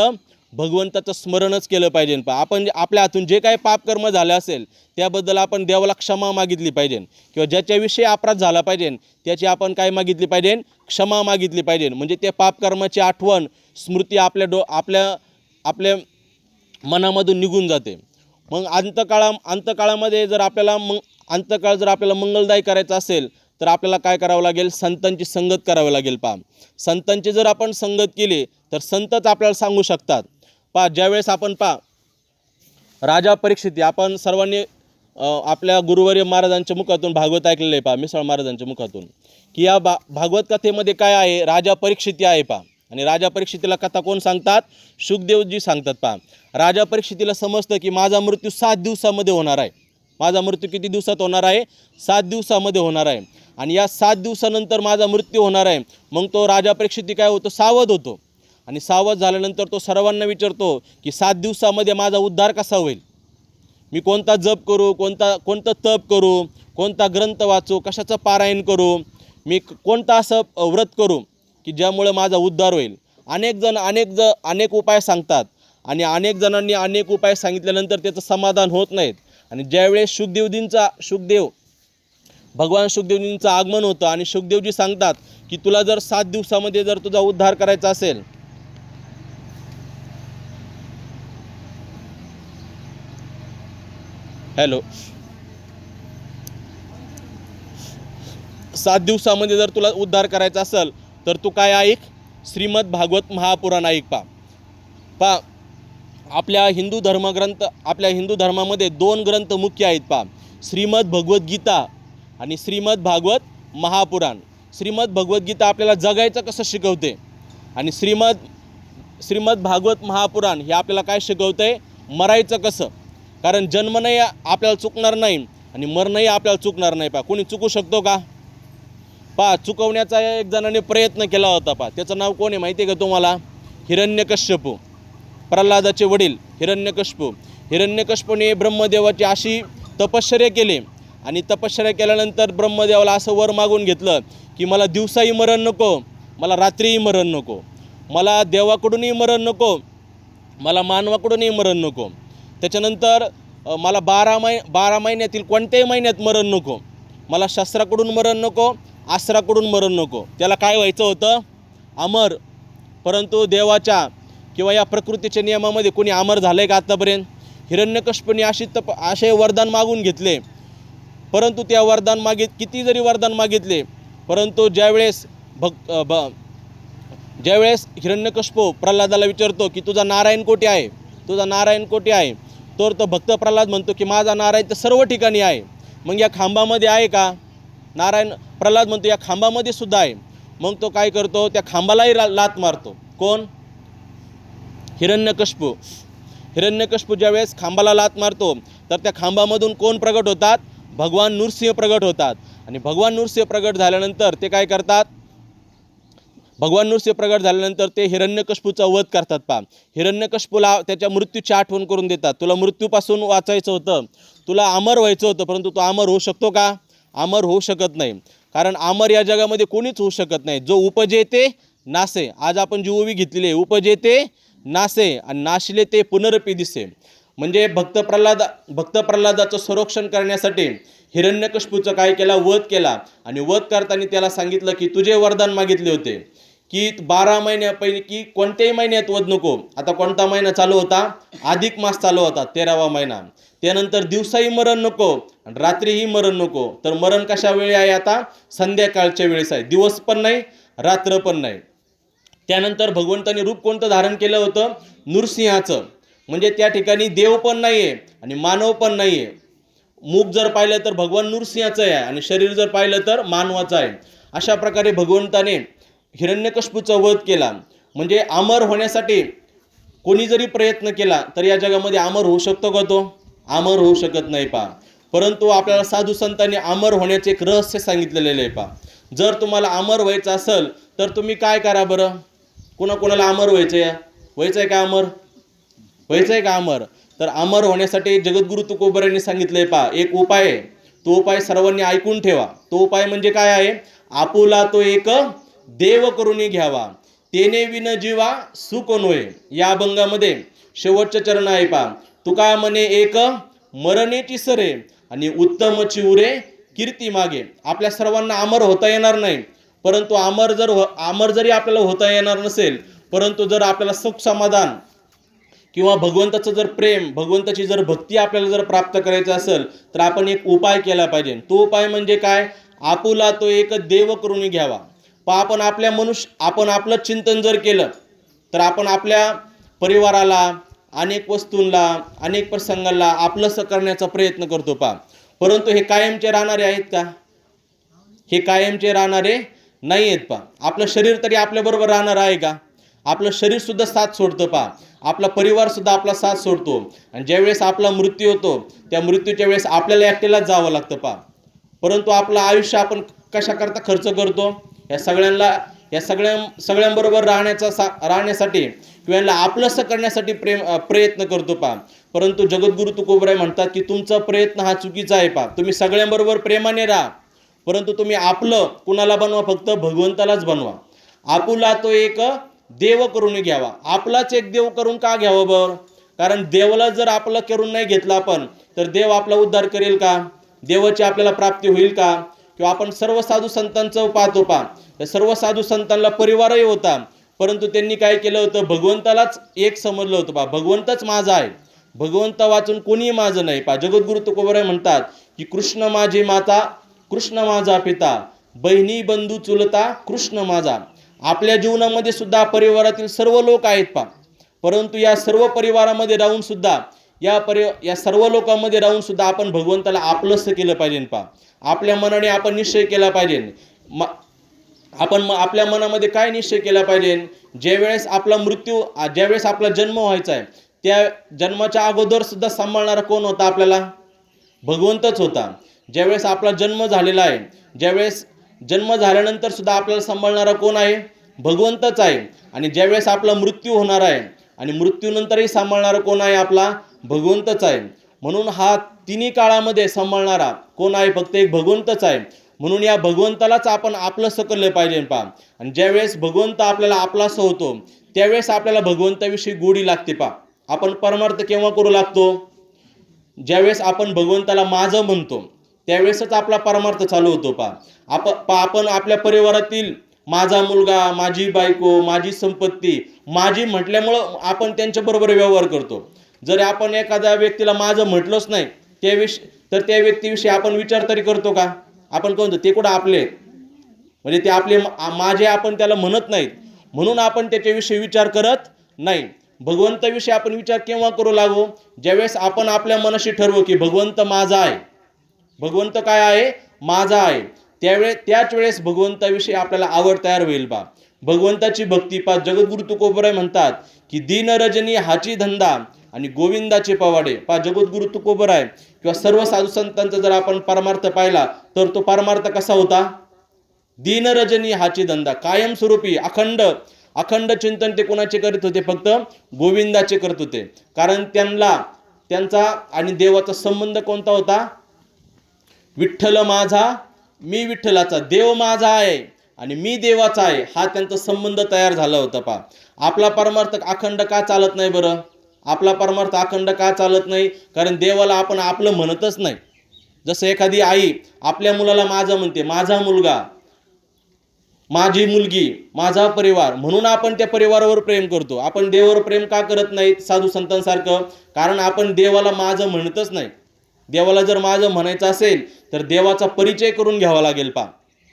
भगवंताचं स्मरणच केलं पाहिजे. आपण आपल्या हातून जे काही पापकर्म झाले असेल त्याबद्दल आपण देवाला क्षमा मागितली पाहिजे किंवा ज्याच्याविषयी अपराध झाला पाहिजे त्याची आपण काय मागितली पाहिजे? क्षमा मागितली पाहिजे. म्हणजे ते पापकर्माची आठवण, स्मृती आपल्या मनामधून निघून जाते. मग अंतकाळामध्ये जर आपल्याला अंतकाळ जर आपल्याला मंगलदायी करायचं असेल तर आपल्याला काय करावं लागेल? संतांची संगत करावी लागेल. संतांची जर आपण संगत केली तर संतच आपल्याला सांगू शकतात. ज्यावेळेस आपण राजा परीक्षित, आपण सर्वांनी आपल्या गुरुवर्य महाराजांच्या मुखातून भागवत ऐकलेलं आहे मिसळ महाराजांच्या मुखातून, की या भागवत कथेमध्ये काय आहे? राजा परीक्षिती आहे आणि राजा परीक्षितीला कथा कोण सांगतात? शुकदेवजी सांगतात. राजा परीक्षितीला समजतं की माझा मृत्यू 7 दिवसामध्ये होणार आहे. माझा मृत्यू किती दिवसात होणार आहे? 7 दिवसामध्ये होणार आहे. आणि या 7 दिवसानंतर माझा मृत्यू होणार आहे. मग तो राजा परीक्षित काय होतो? सावध होतो. आणि सावध झाल्यानंतर तो सर्वांना विचारतो की 7 दिवसामध्ये माझा उद्धार कसा होईल? मी कोणता जप करू, कोणतं तप करू, कोणता ग्रंथ वाचू, कशाचं पारायण करू, मी कोणतं असं व्रत करू की ज्यामुळे माझा उद्धार होईल? अनेक उपाय सांगतात आणि अनेक जणांनी अनेक उपाय सांगितल्यानंतर त्याचं समाधान होत नाहीत. आणि ज्यावेळेस भगवान शुकदेवजींचं आगमन होतं आणि शुकदेवजी सांगतात की तुला जर 7 दिवसामध्ये जर तुझा उद्धार करायचा असेल, हॅलो, 7 दिवसामध्ये जर तुला उद्धार करायचा असेल तर तू काय ऐक? श्रीमद भागवत महापुराण ऐक. आपल्या हिंदू धर्मामध्ये 2 ग्रंथ मुख्य आहेत. श्रीमद भगवद्गीता आणि श्रीमद भागवत महापुराण. श्रीमद भगवद्गीता आपल्याला जगायचं कसं शिकवते आणि श्रीमद भागवत महापुराण हे आपल्याला काय शिकवतंय? मरायचं कसं. कारण जन्मनंही आपल्याला चुकणार नाही आणि मरणंही आपल्याला चुकणार नाही. कोणी चुकू शकतो का? चुकवण्याचा एक जणाने प्रयत्न केला होता. त्याचं नाव कोण आहे माहिती आहे का तुम्हाला? हिरण्यकश्यपू, प्रल्हादाचे वडील हिरण्यकश्यपूने ब्रह्मदेवाची अशी तपश्चर्या केली आणि तपश्चर्या केल्यानंतर ब्रह्मदेवाला असं वर मागून घेतलं की मला दिवसाही मरण नको, मला रात्रीही मरण नको, मला देवाकडूनही मरण नको, मला मानवाकडूनही मरण नको. त्याच्यानंतर मला 12 महिन्यातील कोणत्याही महिन्यात मरण नको, मला शस्त्राकडून मरण नको, अस्त्राकडून मरण नको. त्याला काय व्हायचं होतं? अमर. परंतु देवाच्या किंवा या प्रकृतीच्या नियमामध्ये कोणी अमर झालं आहे का आत्तापर्यंत? हिरण्यकश्यपूने असे वरदान मागून घेतले, परंतु त्या किती जरी वरदान मागितले, परंतु ज्यावेळेस हिरण्यकश्यपू प्रल्हादाला विचारतो की तुझा नारायण कोठे आहे, तर तो भक्त प्रल्हाद म्हणतो की माझा नारायण तर सर्व ठिकाणी आहे. मग या खांबामध्ये आहे का? प्रल्हाद म्हणतो या खांबामध्ये सुद्धा आहे. मग तो काय करतो? त्या खांबालाही लात मारतो. कोण? हिरण्यकश्यपू ज्यावेळेस खांबाला लात मारतो तर त्या खांबामधून कोण प्रगट होतात? भगवान नृसिंह प्रगट होतात. आणि भगवान नृसिंह प्रगट झाल्यानंतर ते काय करतात? ते हिरण्यकश्यपूचा वध करतात. हिरण्यकश्यपूला त्याच्या मृत्यूची आठवण करून देतात. तुला मृत्यूपासून वाचायचं होतं, तुला अमर व्हायचं होतं, परंतु तो अमर होऊ शकतो का? अमर होऊ शकत नाही. कारण अमर या जगामध्ये कोणीच होऊ शकत नाही. जो उपजे ते नासे. आज आपण जी ओवी घेतलेली आहे, उपजे ते नासे आणि नाशिले ते पुनरपी दिसे. म्हणजे भक्त प्रल्हादाचं संरक्षण करण्यासाठी हिरण्यकश्यपूचं काय केला? वध केला. आणि वध करताना त्याला सांगितलं की तुझे वरदान मागितले होते की 12 महिन्यापैकी कोणत्याही महिन्यात वध नको. आता कोणता महिना चालू होता? अधिक मास चालू होता, 13वा महिना. त्यानंतर दिवसाही मरण नको आणि रात्रीही मरण नको. तर मरण कशा वेळी आहे? आता संध्याकाळच्या वेळेस आहे. दिवस पण नाही, रात्र पण नाही. त्यानंतर भगवंताने रूप कोणतं धारण केलं होतं? नृसिंहाचं. म्हणजे त्या ठिकाणी देव पण नाही आहे आणि मानव पण नाही आहे. मुख जर पाहिलं तर भगवान नृसिंहाचं आहे आणि शरीर जर पाहिलं तर मानवाचं आहे. अशा प्रकारे भगवंताने हिरण्यकश्यपूचा वध केला. म्हणजे अमर होण्यासाठी कोणी जरी प्रयत्न केला तर या जगामध्ये अमर होऊ शकतो का? तो अमर होऊ शकत नाही. परंतु आपल्याला साधू संतांनी अमर होण्याचे एक रहस्य सांगितलेलं आहे. जर तुम्हाला अमर व्हायचं असेल तर तुम्ही काय करा बरं? कोणाला अमर व्हायचं आहे का अमर? तर अमर होण्यासाठी जगद्गुरु तुकोबरांनी सांगितलंय एक उपाय आहे. तो उपाय सर्वांनी ऐकून ठेवा. तो उपाय म्हणजे काय आहे? आपुला तो एक देव करून घ्यावा, तेने विन जीवा सुख नोये. या अभंगामध्ये शेवटचं चरण आहे. तुका म्हणे एक मरणेची सरे आणि उत्तमची उरे कीर्ती मागे. आपल्या सर्वांना अमर होता येणार नाही, परंतु अमर जरी आपल्याला होता येणार नसेल, परंतु जर आपल्याला सुख समाधान किंवा भगवंताचं जर प्रेम, भगवंताची जर भक्ती आपल्याला जर प्राप्त करायचं असेल तर आपण एक उपाय केला पाहिजे. तो उपाय म्हणजे काय? आपुला तो एक देव करून घ्यावा. आपण आपलं चिंतन जर केलं तर आपण आपल्या परिवाराला, अनेक वस्तूंना, अनेक प्रसंगाला आपलंसं करण्याचा प्रयत्न करतो. परंतु हे कायमचे राहणारे आहेत का? हे कायमचे राहणारे नाही आहेत. आपलं शरीर तरी आपल्याबरोबर राहणार आहे का? आपलं शरीर सुद्धा साथ सोडतं पहा, आपला परिवार सुद्धा आपला साथ सोडतो. आणि ज्यावेळेस आपला मृत्यू होतो त्या मृत्यूच्या वेळेस आपल्याला एकट्यालाच जावं लागतं पहा. परंतु आपलं आयुष्य आपण कशाकरता खर्च करतो? या सगळ्यांबरोबर राहण्यासाठी किंवा यांना आपलंसं करण्यासाठी प्रयत्न करतो पहा. परंतु जगद्गुरु तुकोबराय म्हणतात की तुमचा प्रयत्न हा चुकीचा आहे पहा. तुम्ही सगळ्यांबरोबर प्रेमाने राहा, परंतु तुम्ही आपलं कुणाला बनवा? फक्त भगवंतालाच बनवा. आपुला तो एक देव करून घ्यावा. आपलाच एक देव करून का घ्यावं बरं? कारण देवाला जर आपलं करून नाही घेतलं आपण, तर देव आपला उद्धार करेल का? देवाची आपल्याला प्राप्ती होईल का? किंवा आपण सर्व साधू संतांचं पाहतो पहा, तर सर्व साधू संतांना परिवारही होता, परंतु त्यांनी काय केलं होतं? भगवंतालाच एक समजलं होतं पहा. भगवंतच माझा आहे, भगवंत वाचून कोणीही माझं नाही पहा. जगद्गुरु तुकोबराय म्हणतात की कृष्ण माझी माता, कृष्ण माझा पिता, बहिणी बंधू चुलता, कृष्ण माझा. आपल्या जीवनामध्ये सुद्धा परिवारातील सर्व लोक आहेत पहा, परंतु या सर्व परिवारामध्ये राहून सुद्धा या सर्व लोकांमध्ये राहून सुद्धा आपण भगवंताला आपलंसं केलं पाहिजे पहा. आपल्या मनाने आपण निश्चय केला पाहिजे. आपण आपल्या मनामध्ये काय निश्चय केला पाहिजे? ज्यावेळेस आपला जन्म व्हायचा आहे त्या जन्माच्या अगोदर सुद्धा सांभाळणारा कोण होता? आपल्याला भगवंतच होता. ज्यावेळेस आपला जन्म झालेला आहे, ज्यावेळेस जन्म झाल्यानंतर सुद्धा आपल्याला सांभाळणारा कोण आहे? भगवंतच आहे. आणि ज्यावेळेस आपला मृत्यू होणार आहे आणि मृत्यूनंतरही सांभाळणारा कोण आहे? आपला भगवंतच आहे. म्हणून हा तिन्ही काळामध्ये सांभाळणारा कोण आहे? फक्त एक भगवंतच आहे. म्हणून या भगवंतालाच आपण आपलंसं केलं पाहिजे पहा. आणि ज्यावेळेस भगवंत आपल्याला आपलासं होतो त्यावेळेस आपल्याला भगवंताविषयी गोडी लागते पहा. आपण परमार्थ केव्हा करू लागतो? ज्यावेळेस आपण भगवंताला माझं म्हणतो त्यावेळेसच आपला परमार्थ चालू होतो पहा. आपण आपल्या परिवारातील माझा मुलगा, माझी बायको, माझी संपत्ती, माझी म्हटल्यामुळं आपण त्यांच्याबरोबर व्यवहार करतो. जर आपण एखाद्या व्यक्तीला माझं म्हटलंच नाही तर त्या व्यक्तीविषयी आपण विचार तरी करतो का? आपण म्हणतो ते कुठं आपले, म्हणजे ते आपले माझे आपण त्याला म्हणत नाहीत, म्हणून आपण त्याच्याविषयी विचार करत नाही. भगवंताविषयी आपण विचार केव्हा करू लागू? ज्यावेळेस आपण आपल्या मनाशी ठरवू की भगवंत माझा आहे, भगवंत काय आहे? माझा आहे. त्याच वेळेस भगवंताविषयी आपल्याला आवड तयार होईल बा. भगवंताची भक्ती पा. जगद्गुरु तुकोबराय म्हणतात की दीन रजनी हाची धंदा आणि गोविंदाचे पवाडे पा. जगद्गुरु तुकोबराय किंवा सर्व साधू संतांचा जर आपण परमार्थ पाहिला तर तो परमार्थ कसा होता? दीन रजनी हाची धंदा, कायमस्वरूपी अखंड चिंतन ते कोणाचे करत होते? फक्त गोविंदाचे करत होते. कारण त्यांचा आणि देवाचा संबंध कोणता होता? विठ्ठल माझा, मी विठ्ठलाचा, देव माझा आहे आणि मी देवाचा आहे, हा त्यांचा संबंध तयार झाला होता पहा. आपला परमार्थ अखंड का चालत नाही बरं? आपला परमार्थ अखंड का चालत नाही? कारण देवाला आपण आपलं म्हणतच नाही. जसं एखादी आई आपल्या मुलाला माझं म्हणते, माझा मुलगा, माझी मुलगी, माझा परिवार, म्हणून आपण त्या परिवारावर प्रेम करतो. आपण देवावर प्रेम का करत नाही साधू संतांसारखं? कारण आपण देवाला माझं म्हणतच नाही. देवाला जर माझं म्हणायचं असेल तर देवाचा परिचय करून घ्यावा लागेल पहा.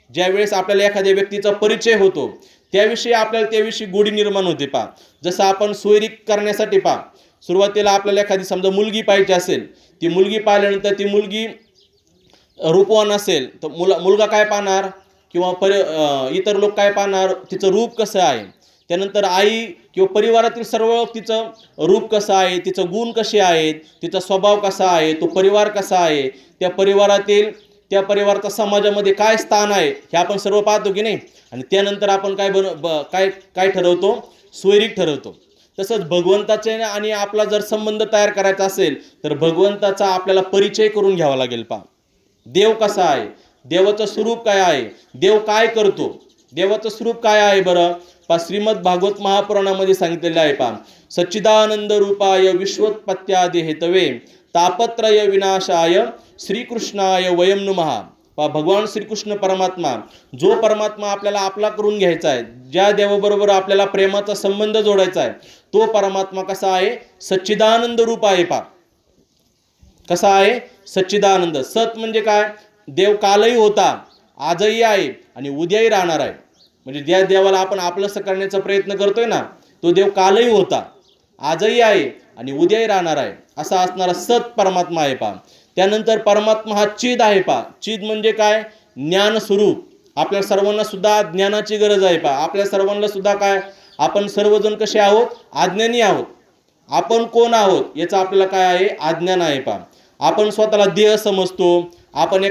ज्यावेळेस आपल्याला एखाद्या व्यक्तीचा परिचय होतो त्याविषयी गोडी निर्माण होते पहा. जसं आपण सोयरी करण्यासाठी पहा, सुरुवातीला आपल्याला एखादी समजा मुलगी पाहिजे असेल, ती मुलगी पाहिल्यानंतर ती मुलगी रूपवान असेल तर मुलगा काय पाहणार किंवा इतर लोक काय पाहणार? तिचं रूप कसं आहे. त्यानंतर आई किंवा परिवारातील सर्व लोक तिचं रूप कसं आहे, तिचं गुण कसे आहेत, तिचा स्वभाव कसा आहे, तो परिवार कसा आहे, त्या परिवाराचा समाजामध्ये काय स्थान आहे, हे आपण सर्व पाहतो की नाही. आणि त्यानंतर आपण काय ठरवतो? सोयरीक ठरवतो. तसंच भगवंताचे आणि आपला जर संबंध तयार करायचा असेल तर भगवंताचा आपल्याला परिचय करून घ्यावा लागेल पहा. देव कसा आहे, देवाचं स्वरूप काय आहे, देव काय करतो, देवाचं स्वरूप काय आहे बरं पहा. श्रीमद भागवत महापुराणामध्ये सांगितलेलं आहे पहा. सच्चिदानंद रूपाय विश्वोत्पत्त्यादि हेतवे तापत्रय विनाशाय श्रीकृष्णाय वयम नमः पहा. भगवान श्रीकृष्ण परमात्मा, जो परमात्मा आपल्याला आपला करून घ्यायचा आहे, ज्या देवाबरोबर आपल्याला प्रेमाचा संबंध जोडायचा आहे, तो परमात्मा कसा आहे? सच्चिदानंद रूप आहे पहा. कसा आहे? सच्चिदानंद. सत म्हणजे काय? देव कालही होता, आजही आहे आणि उद्याही राहणार आहे. म्हणजे ज्या देवाला आपण आपलंसं करण्याचा प्रयत्न करतोय ना, तो देव कालही होता, आजही आहे आणि उद्याही राहणार आहे, असा असणारा सत परमात्मा आहे पहा. त्यानंतर परमात्मा हा चिद आहे पहा. चिद म्हणजे काय? ज्ञान स्वरूप. आपल्या सर्वांना सुद्धा ज्ञानाची गरज आहे पहा. आपल्या सर्वांना सुद्धा काय? आपण सर्वजण कसे आहोत? अज्ञानी आहोत. आपण कोण आहोत याचं आपल्याला काय आहे? अज्ञान आहे. पहा, आपण स्वतःला देह समजतो, आपण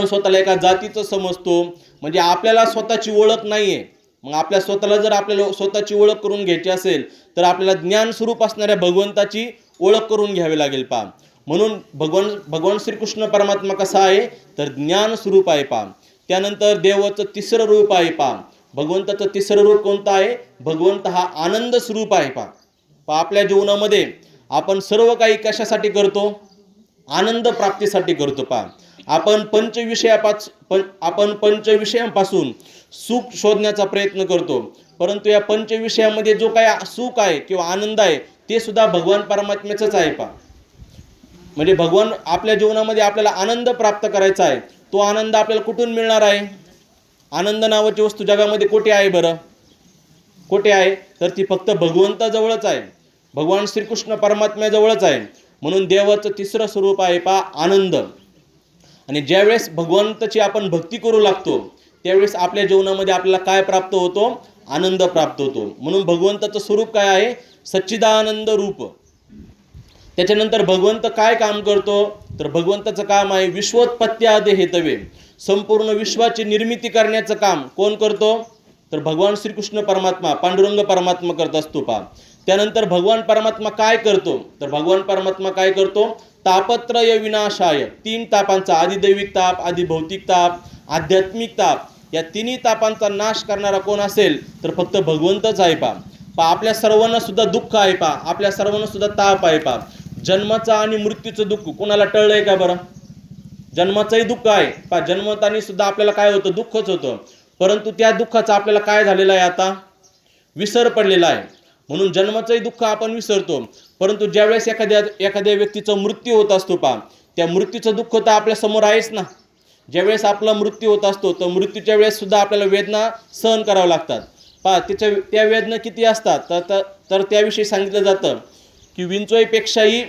स्वतःला एका जातीचं समजतो, म्हणजे आपल्याला स्वतःची ओळख नाही आहे. मग आपल्या स्वतःला जर आपल्याला स्वतःची ओळख करून घ्यायची असेल तर आपल्याला ज्ञान स्वरूप असणाऱ्या भगवंताची ओळख करून घ्यावी लागेल. पहा, म्हणून भगवान श्रीकृष्ण परमात्मा कसा आहे? तर ज्ञान स्वरूप आहे. पहा, त्यानंतर देवाचं तिसरं रूप आहे. पहा, भगवंताचं तिसरं रूप कोणतं आहे? भगवंत हा आनंद स्वरूप आहे. पहा, आपल्या जीवनामध्ये आपण सर्व काही कशासाठी करतो? आनंद प्राप्तीसाठी करतो. पहा, आपण पंचविषयांपासून सुख शोधण्याचा प्रयत्न करतो, परंतु या पंचविषयामध्ये जो काही सुख आहे किंवा आनंद आहे ते सुद्धा भगवान परमात्म्याचंच आहे. पहा, म्हणजे भगवान आपल्या जीवनामध्ये आपल्याला आनंद प्राप्त करायचा आहे. तो आनंद आपल्याला कुठून मिळणार आहे? आनंद नावाची वस्तू जगामध्ये कुठे आहे बरं? कुठे आहे? तर ती फक्त भगवंताजवळच आहे, भगवान श्रीकृष्ण परमात्म्याजवळच आहे. म्हणून देवाचं तिसरं स्वरूप आहे. पहा, आनंद. आणि ज्यावेळेस भगवंताची आपण भक्ती करू लागतो त्यावेळेस आपल्या जीवनामध्ये आपल्याला काय प्राप्त होतो? आनंद प्राप्त होतो. म्हणून भगवंताचं स्वरूप काय आहे? सच्चिदानंद रूप. त्याच्यानंतर भगवंत काय काम करतो? तर भगवंताचं काम आहे विश्वोत्पत्त्यादि हेतवे, संपूर्ण विश्वाची निर्मिती करण्याचं काम कोण करतो? तर भगवान श्रीकृष्ण परमात्मा, पांडुरंग परमात्मा करत असतो. पहा, त्यानंतर भगवान परमात्मा काय करतो? तर भगवान परमात्मा काय करतो? तापत्रय विनाशाय, 3 तापांचा, आदिदैविक ताप, आदिभौतिक ताप, आध्यात्मिक ताप, या तिन्ही तापांचा नाश करणारा कोण असेल? तर फक्त भगवंतच आहे. पहा, आपल्या सर्वांना सुद्धा दुःख आहे. पहा, आपल्या सर्वांना सुद्धा ताप आहे. पहा, जन्माचा आणि मृत्यूचं दुःख कोणाला टळलंय का बरं? जन्माचंही दुःख आहे. पहा, जन्मतानी सुद्धा आपल्याला काय होतं? दुःखच होतं. परंतु त्या दुःखाचा आपल्याला काय झालेलं आहे? आता विसर पडलेला आहे. म्हणून जन्माचंही दुःख आपण विसरतो, परंतु ज्यावेळेस एखाद्या व्यक्तीचा मृत्यू होत असतो, पहा, त्या मृत्यूचं दुःख तर आपल्या समोर आहेच ना. ज्यावेळेस आपला मृत्यू होत असतो तर मृत्यूच्या वेळेस सुद्धा आपल्याला वेदना सहन कराव्या लागतात. पहा, त्या वेदना किती असतात? तर त्याविषयी सांगितलं जातं की विंचोईपेक्षाही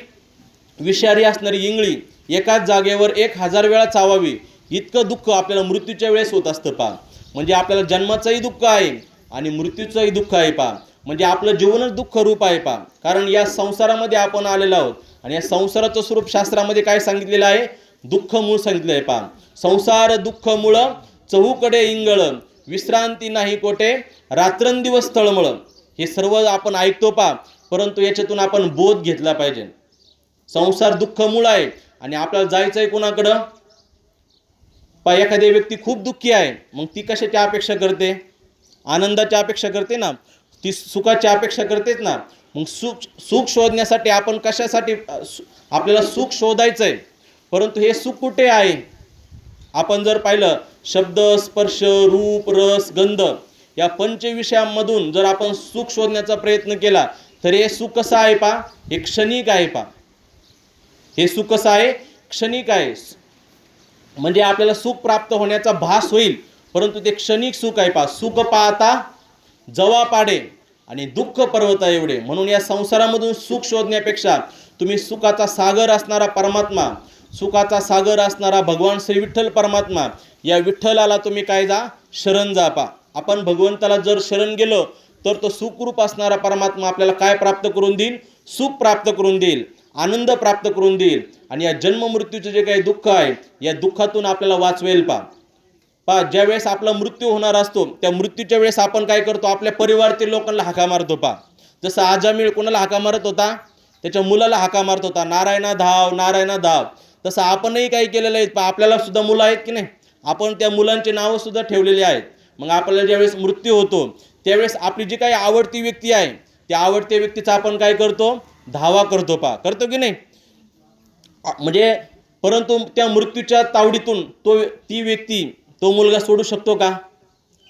विषारी असणारी इंगळी एकाच जागेवर 1000 वेळा चावावी इतकं दुःख आपल्याला मृत्यूच्या वेळेस होत असतं. पहा, म्हणजे आपल्याला जन्माचंही दुःख आहे आणि मृत्यूचंही दुःख आहे. पहा, म्हणजे आपलं जीवनच दुःख रूप आहे. पहा, कारण या संसारामध्ये आपण आलेलो आहोत आणि या संसाराचं स्वरूप शास्त्रामध्ये काय सांगितलेलं आहे? दुःख मूळ सांगितलं आहे. पहा, संसार दुःख मूळ चहूकडे इंगळ, विश्रांती नाही कोठे, रात्रंदिवस तळमळ. हे सर्व आपण ऐकतो. पहा, परंतु याच्यातून आपण बोध घेतला पाहिजे. संसार दुःख मूळ आहे आणि आपल्याला जायचं आहे कोणाकडं? पहा, एखादी व्यक्ती खूप दुःखी आहे, मग ती कशाची अपेक्षा करते? आनंदाची अपेक्षा करते ना, ती सुखाची अपेक्षा करतेच ना. मग सुख शोधण्यासाठी आपण कशासाठी? आपल्याला सुख शोधायचं आहे, परंतु हे सुख कुठे आहे? आपण जर पाहिलं, शब्द, स्पर्श, रूप, रस, गंध या पंचविषयांमधून जर आपण सुख शोधण्याचा प्रयत्न केला तर हे सुख कसं आहे? पहा, हे क्षणिक आहे. पहा, हे सुख कसं आहे? क्षणिक आहे. म्हणजे आपल्याला सुख प्राप्त होण्याचा भास होईल, परंतु ते क्षणिक सुख आहे. पहा, सुख पाहता जवा पाडे आणि दुःख पर्वता एवढे. म्हणून या संसारामधून सुख शोधण्यापेक्षा तुम्ही सुखाचा सागर असणारा परमात्मा, सुखाचा सागर असणारा भगवान श्री विठ्ठल परमात्मा, या विठ्ठलाला तुम्ही काय जा? शरण जा. पहा, आपण भगवंताला जर शरण गेलो तर तो सुखरूप असणारा परमात्मा आपल्याला काय प्राप्त करून देईल? सुख प्राप्त करून देईल, आनंद प्राप्त करून देईल आणि या जन्म मृत्यूचे जे काही दुःख आहे या दुःखातून आपल्याला वाचवेल. पहा, ज्या वेळेस आपला मृत्यू होणार असतो त्या मृत्यूच्या वेळेस आपण काय करतो? आपल्या परिवारातील लोकांना हाका मारतो. पहा, जसं आजामिळ कोणाला हाका मारत होता? त्याच्या मुलाला हाका मारत होता, नारायणा धाव, नारायणा धाव. तसं आपणही काही केलेलं आहे. पहा, आपल्याला सुद्धा मुलं आहेत की नाही? आपण त्या मुलांचे नावं सुद्धा ठेवलेली आहेत. मग आपल्याला ज्यावेळेस मृत्यू होतो त्यावेळेस आपली जी काही आवडती व्यक्ती आहे त्या आवडत्या व्यक्तीचा आपण काय करतो? धावा करतो. पहा, करतो की नाही? म्हणजे परंतु त्या मृत्यूच्या तावडीतून ती व्यक्ती, तो मुलगा सोडू शकतो का?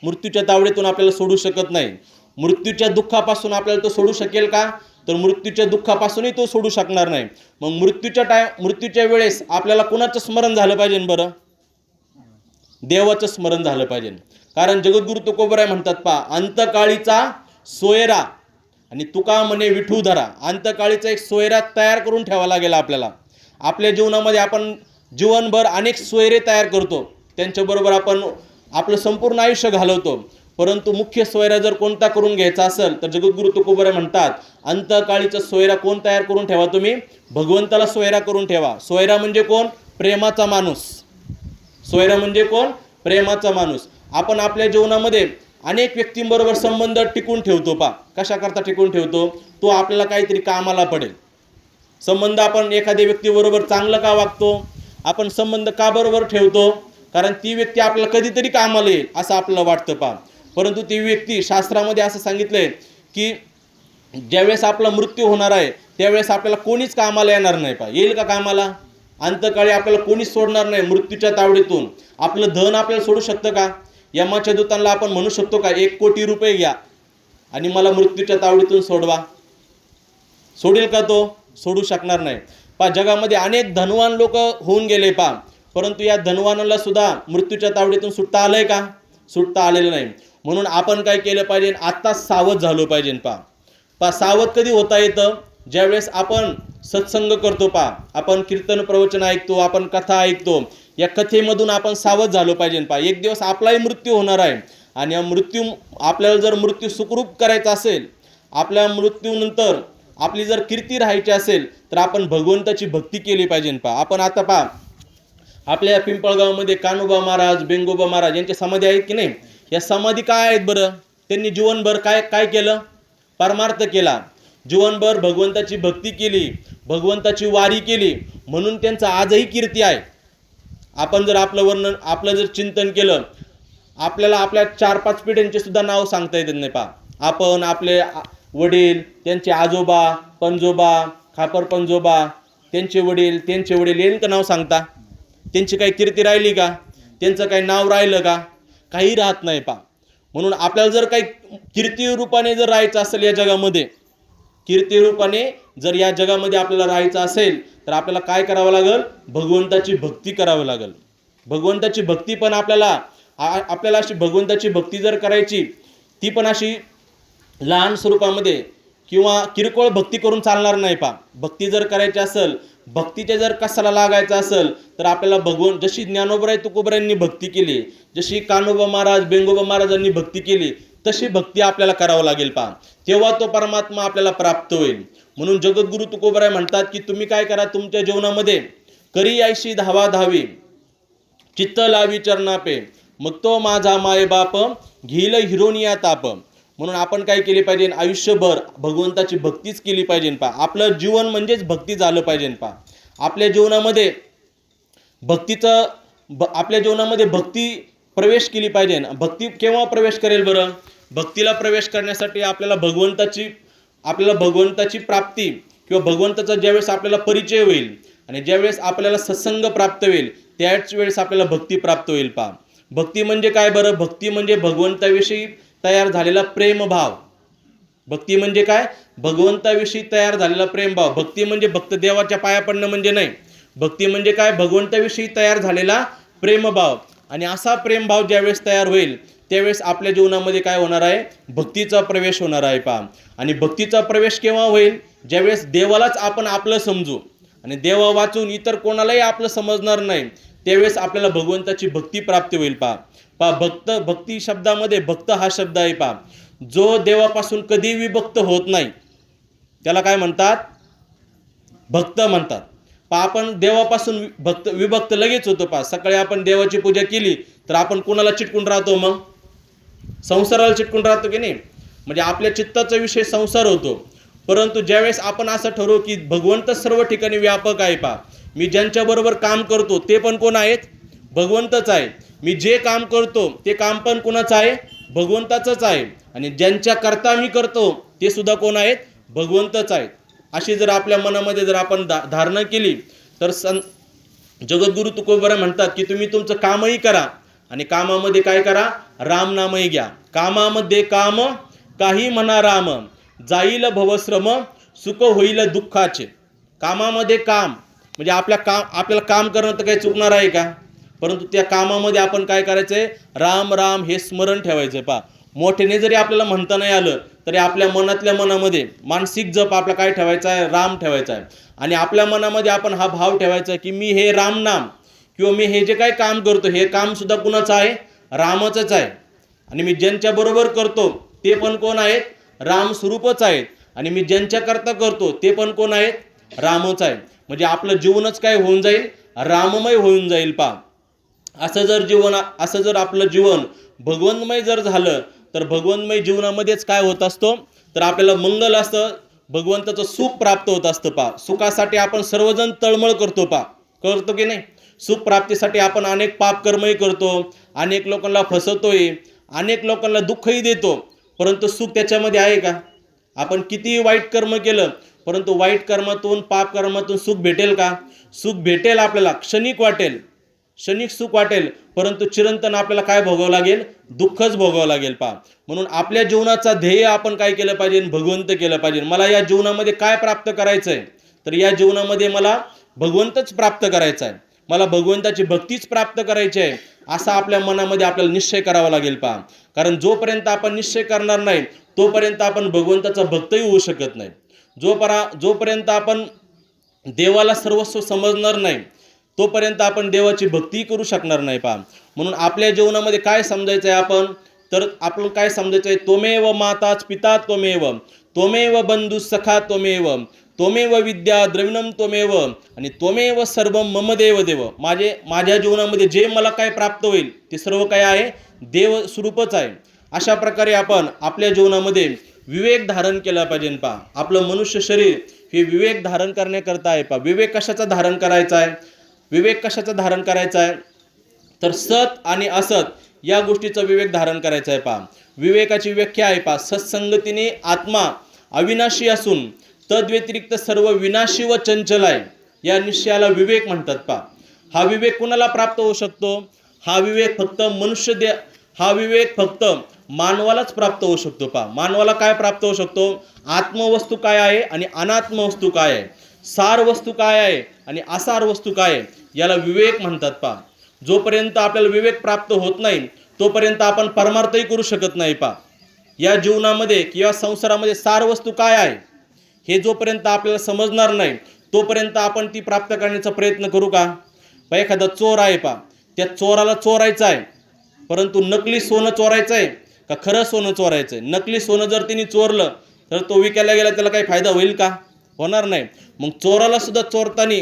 मृत्यूच्या तावडीतून आपल्याला सोडू शकत नाही. मृत्यूच्या दुःखापासून आपल्याला तो सोडू शकेल का? तर मृत्यूच्या दुःखापासूनही तो सोडू शकणार नाही. मग मृत्यूच्या वेळेस आपल्याला कुणाचं स्मरण झालं पाहिजे बरं? देवाचं स्मरण झालं पाहिजे. कारण जगद्गुरु तुकोबराय म्हणतात, पहा, अंतकाळीचा सोयरा, आणि तुका म्हणे विठूधरा. अंतकाळीचा एक सोयरा तयार करून ठेवावा लागेल आपल्याला. आपल्या जीवनामध्ये आपण जीवनभर अनेक सोयरे तयार करतो, त्यांच्याबरोबर आपण आपलं संपूर्ण आयुष्य घालवतो, परंतु मुख्य सोयरा जर कोणता करून घ्यायचा असेल तर जगद्गुरु तुकोबराय म्हणतात, अंतकाळीचा सोयरा कोण तयार करून ठेवा? तुम्ही भगवंताला सोयरा करून ठेवा. सोयरा म्हणजे कोण? प्रेमाचा माणूस. सोयरा म्हणजे कोण? प्रेमाचा माणूस. आपण आपल्या जीवनामध्ये अनेक व्यक्तींबरोबर संबंध टिकून ठेवतो. कशा करता टिकून ठेवतो? तो आपल्याला काहीतरी कामाला पडेल. संबंध आपण एखाद्या व्यक्तीबरोबर चांगलं का वागतो? आपण संबंध का बरोबर ठेवतो? कारण ती व्यक्ती आपल्याला कधीतरी कामाला येईल असं आपल्याला वाटतं. परंतु ती व्यक्ती, शास्त्रामध्ये असं सांगितलंय की ज्यावेळेस आपला मृत्यू होणार आहे त्यावेळेस आपल्याला कोणीच कामाला येणार नाही. येईल का कामाला? अंतकाळी आपल्याला कोणीच सोडणार नाही मृत्यूच्या तावडीतून. आपलं धन आपल्याला सोडू शकतं का? यमाच्या दूतांना आपण म्हणू शकतो का 1 कोटी रुपये घ्या आणि मला मृत्यूच्या तावडीतून सोडवा? सोडेल का तो? सोडू शकणार नाही. जगामध्ये अनेक धनवान लोक होऊन गेले परंतु या धनवानाला सुद्धा मृत्यूच्या तावडीतून सुटता आलंय का? सुटता आलेलं नाही. म्हणून आपण काय केलं पाहिजे? आता सावध झालो पाहिजे. सावध कधी होता येतं? ज्यावेळेस आपण सत्संग करतो. आपण कीर्तन प्रवचन ऐकतो, आपण कथा ऐकतो. या कथेमधून आपण सावध झालो पाहिजे. एक दिवस आपलाही मृत्यू होणार आहे आणि आपल्याला जर मृत्यू सुखरूप करायचा असेल, आपल्या मृत्यूनंतर आपली जर कीर्ती राहायची असेल तर आपण भगवंताची भक्ती केली पाहिजे. आपण आता आपल्या पिंपळगावमध्ये कान्होबा महाराज, बेंगोबा महाराज यांच्या समाधी आहेत की नाही? या समाधी काय आहेत बरं? त्यांनी जीवनभर काय केलं? परमार्थ केला. जीवनभर भगवंताची भक्ती केली, भगवंताची वारी केली, म्हणून त्यांचा आजही कीर्ती आहे. आपण जर आपलं जर चिंतन केलं, आपल्याला आपल्या 4-5 पिढ्यांचे सुद्धा नाव सांगता येत नाही. आपण आपले वडील, त्यांचे आजोबा, पंजोबा, खापर पंजोबा, त्यांचे वडील यांचं नाव सांगता? त्यांची काही कीर्ती राहिली का? त्यांचं काही नाव राहिलं का? काही राहत नाही. म्हणून आपल्याला जर काही कीर्ती रूपाने जर राहायचं असेल या जगामध्ये, कीर्ती रूपाने जर या जगामध्ये आपल्याला राहायचं असेल तर आपल्याला काय करावं लागेल? भगवंताची भक्ती करावं लागेल. भगवंताची भक्ती पण आपल्याला अशी भगवंताची भक्ती जर करायची, ती पण अशी लहान स्वरूपामध्ये किंवा किरकोळ भक्ती करून चालणार नाही. भक्ती जर करायची असेल, भक्तीच्या जर कसाला लागायचं असेल तर आपल्याला जशी ज्ञानोबराय तुकोबरायांनी भक्ती केली, जशी कान्होबा महाराज, बेंगोबा महाराजांनी भक्ती केली, तशी भक्ती आपल्याला करावं लागेल. तेव्हा तो परमात्मा आपल्याला प्राप्त होईल. म्हणून जगद्गुरु तुकोबराय म्हणतात की तुम्ही काय करा? तुमच्या जीवनामध्ये करी ऐशी धावा धावी, चित्त लावी चरणापे, मग तो माझा माय बाप घेईल हिरोनिया ताप. म्हणून आपण काय केले पाहिजे? आयुष्यभर भगवंताची भक्तीच केली पाहिजे. आपलं जीवन म्हणजेच भक्ती झालं पाहिजे. आपल्या जीवनामध्ये भक्ती प्रवेश केली पाहिजे. भक्ती केव्हा प्रवेश करेल बरं? भक्तीला प्रवेश करण्यासाठी आपल्याला भगवंताची प्राप्ती किंवा भगवंताचा ज्यावेळेस आपल्याला परिचय होईल आणि ज्यावेळेस आपल्याला सत्संग प्राप्त होईल त्याच वेळेस आपल्याला भक्ती प्राप्त होईल. भक्ती म्हणजे काय बरं? भक्ती म्हणजे भगवंताविषयी तयार झालेला प्रेमभाव. भक्ती म्हणजे काय? भगवंताविषयी तयार झालेला प्रेमभाव. भक्ती म्हणजे भक्त देवाच्या पाया पडणं म्हणजे नाही. भक्ती म्हणजे काय? भगवंताविषयी तयार झालेला प्रेमभाव. आणि असा प्रेमभाव ज्यावेळेस तयार होईल त्यावेळेस आपल्या जीवनामध्ये काय होणार आहे? भक्तीचा प्रवेश होणार आहे. आणि भक्तीचा प्रवेश केव्हा होईल? ज्यावेळेस देवालाच आपण आपलं समजू आणि देवा वाचून इतर कोणालाही आपलं समजणार नाही, त्यावेळेस आपल्याला भगवंताची भक्ती प्राप्त होईल. भक्ती शब्दामध्ये भक्त हा शब्द आहे. जो देवापासून कधी विभक्त होत नाही त्याला काय म्हणतात? भक्त म्हणतात. आपण देवापासून विभक्त लगेच होतो. सकाळी आपण देवाची पूजा केली तर आपण कोणाला चिटकून राहतो? मग संसाराला चिटकून राहतो की नाही? म्हणजे आपल्या चित्ताचा विषय संसार होतो. परंतु ज्यावेळेस आपण असं ठरवू की भगवंत सर्व ठिकाणी व्यापक आहे. मी ज्यांच्याबरोबर काम करतो ते पण कोण आहेत? भगवंतच आहे. मी जे काम करतो ते काम पण कोणाचं आहे? भगवंताचंच आहे. आणि ज्यांच्या करता मी करतो ते सुद्धा कोण आहेत? भगवंतच आहेत. अशी जर आपल्या मनामध्ये जर आपण धारणा केली तर जगद्गुरु तुकोबराय म्हणतात की तुम्ही तुमचं कामही करा आणि कामामध्ये काय करा? राम नामही घ्या. कामामध्ये काम काही म्हणा राम, जाईल भवश्रम सुख होईल दुःखाचे. कामामध्ये काम म्हणजे आपल्याला काम करणं तर काही चुकणार आहे का? परंतु त्या कामामध्ये आपण काय करायचंय? राम राम हे स्मरण ठेवायचं. मोठ्याने जरी आपल्याला म्हणता नाही आलं तरी आपल्या मनामध्ये मानसिक जप आपला काय ठेवायचा आहे? राम ठेवायचा आहे. आणि आपल्या मनामध्ये आपण हा भाव ठेवायचा की मी हे राम नाम किंवा मी हे जे काही काम करतो हे काम सुद्धा कुणाचं आहे? रामाचंच आहे. आणि मी ज्यांच्या बरोबर करतो ते पण कोण आहेत? रामस्वरूपच आहेत. आणि मी ज्यांच्याकरता करतो ते पण कोण आहेत? रामच आहे. म्हणजे आपलं जीवनच काय होऊन जाईल? राममय होऊन जाईल. असं जर आपलं जीवन भगवंतमय जर झालं तर भगवंतमय जीवनामध्येच काय होत असतो? तर आपल्याला मंगल असतं, भगवंताचं सुख प्राप्त होत असतं. सुखासाठी आपण सर्वजण तळमळ करतो करतो की नाही? सुख प्राप्तीसाठी आपण अनेक पाप कर्मही करतो, अनेक लोकांना फसवतोय, अनेक लोकांना दुःखही देतो, परंतु सुख त्याच्यामध्ये आहे का? आपण किती वाईट कर्म केलं, परंतु वाईट कर्मातून पाप कर्मातून सुख भेटेल का? सुख भेटेल, आपल्याला क्षणिक वाटेल, क्षणिक सुख वाटेल, परंतु चिरंतन आपल्याला काय भोगावं लागेल? दुःखच भोगावं लागेल. म्हणून आपल्या जीवनाचा ध्येय आपण काय केलं पाहिजे? भगवंत केलं पाहिजे. मला या जीवनामध्ये काय प्राप्त करायचं आहे? तर या जीवनामध्ये मला भगवंतच प्राप्त करायचं आहे, मला भगवंताची भक्तीच प्राप्त करायची आहे, असा आपल्या मनामध्ये आपल्याला निश्चय करावा लागेल. कारण जोपर्यंत आपण निश्चय करणार नाही तोपर्यंत आपण भगवंताचा भक्तही होऊ शकत नाही. जोपर्यंत आपण देवाला सर्वस्व समजणार नाही तोपर्यंत आपण देवाची भक्ती करू शकणार नाही. म्हणून आपल्या जीवनामध्ये काय समजायचं आहे आपण? तर आपलं काय समजायचं आहे? त्वमेव माताच पिता त्वमेव, त्वमेव बंधू सखा त्वमेव, त्वमेव विद्या द्रविणम त्वमेव, आणि त्वमेव सर्व मम देव देव. माझ्या जीवनामध्ये जे मला काय प्राप्त होईल ते सर्व काय आहे? देव स्वरूपच आहे. अशा प्रकारे आपण आपल्या जीवनामध्ये विवेक धारण केला पाहिजे. आपलं मनुष्य शरीर हे विवेक धारण करण्याकरता आहे. विवेक कशाचा धारण करायचा आहे? विवेक कशाचा धारण करायचा आहे? तर सत आणि असत या गोष्टीचा विवेक धारण करायचा आहे. विवेकाची व्याख्या आहे सत्संगतीने आत्मा अविनाशी असून तद्व्यतिरिक्त सर्व विनाशी व चंचल आहे, या निश्चयाला विवेक म्हणतात. हा विवेक कुणाला प्राप्त होऊ शकतो? हा विवेक फक्त मानवालाच प्राप्त होऊ शकतो. मानवाला काय प्राप्त होऊ शकतो? आत्मवस्तू काय आहे आणि अनात्म वस्तू काय आहे, सार वस्तू काय आहे आणि असार वस्तू काय आहे, याला विवेक म्हणतात. जोपर्यंत आपल्याला विवेक प्राप्त होत नाही तोपर्यंत आपण परमार्थही करू शकत नाही. या जीवनामध्ये किंवा संसारामध्ये सार वस्तू काय आहे हे जोपर्यंत आपल्याला समजणार नाही तोपर्यंत आपण ती प्राप्त करण्याचा प्रयत्न करू का? एखादा चोर आहे, त्या चोराला चोरायचं आहे, परंतु नकली सोनं चोरायचं आहे का खरं सोनं चोरायचं आहे? नकली सोनं जर तिने चोरलं तर तो विकायला गेला, त्याला काही फायदा होईल का? होणार नाही. मग चोराला सुद्धा चोरताना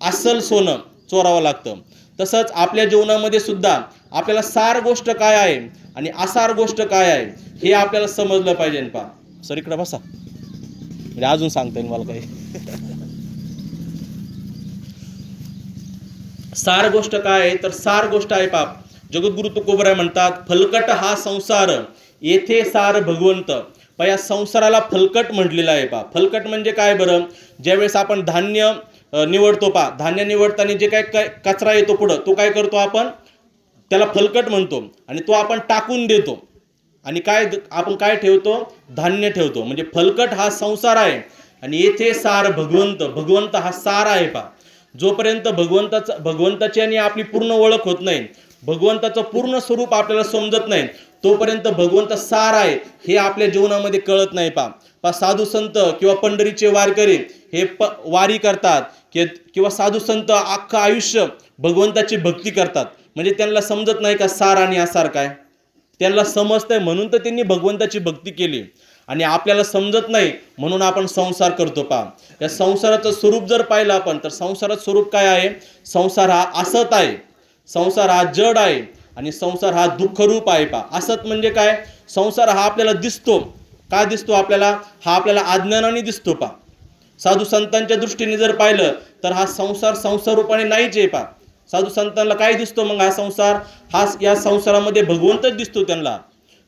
अस्सल सोनं चोरावं लागतं. तसंच आपल्या जीवनामध्ये सुद्धा आपल्याला सार गोष्ट काय आहे आणि असार गोष्ट काय आहे हे आपल्याला समजलं पाहिजे. सर इकडे बसा, म्हणजे अजून सांगता येईल मला काही. सार गोष्ट काय आहे? तर सार गोष्ट आहे जगद्गुरु तुकोबराय म्हणतात, फलकट हा संसार येथे सार भगवंत. या संसाराला फलकट म्हटलेलं आहे. फलकट म्हणजे काय बरं? ज्यावेळेस आपण धान्य निवडतो, धान्य निवडताना जे काय कचरा येतो पुढं, तो काय करतो आपण? त्याला फलकट म्हणतो. आणि तो आपण टाकून देतो आणि आपण काय ठेवतो? धान्य ठेवतो. म्हणजे फलकट हा संसार आहे आणि येथे सार भगवंत. भगवंत हा सार आहे. जोपर्यंत भगवंताची आणि आपली पूर्ण ओळख होत नाही, भगवंताचं पूर्ण स्वरूप आपल्याला समजत नाही तोपर्यंत भगवंत सार आहे हे आपल्या जीवनामध्ये कळत नाही. साधू संत किंवा पंढरीचे वारकरी हे वारी करतात किंवा साधू संत अख्खं आयुष्य भगवंताची भक्ती करतात, म्हणजे त्यांना समजत नाही का सार आणि असार काय? त्यांना समजतंय म्हणून तर त्यांनी भगवंताची भक्ती केली, आणि आपल्याला समजत नाही म्हणून आपण संसार करतो. या संसाराचं स्वरूप जर पाहिलं आपण तर संसाराचं स्वरूप काय आहे? संसार हा असत आहे, संसार हा जड आहे आणि संसार हा दुःखरूप आहे. असत म्हणजे काय? संसार हा आपल्याला दिसतो. का दिसतो आपल्याला? हा आपल्याला अज्ञानाने दिसतो. साधू संतांच्या दृष्टीने जर पाहिलं तर हा संसार रूपाने नाहीच आहे. साधू संतांना काय दिसतो? मग हा संसार, या संसारामध्ये भगवंतच दिसतो त्यांना.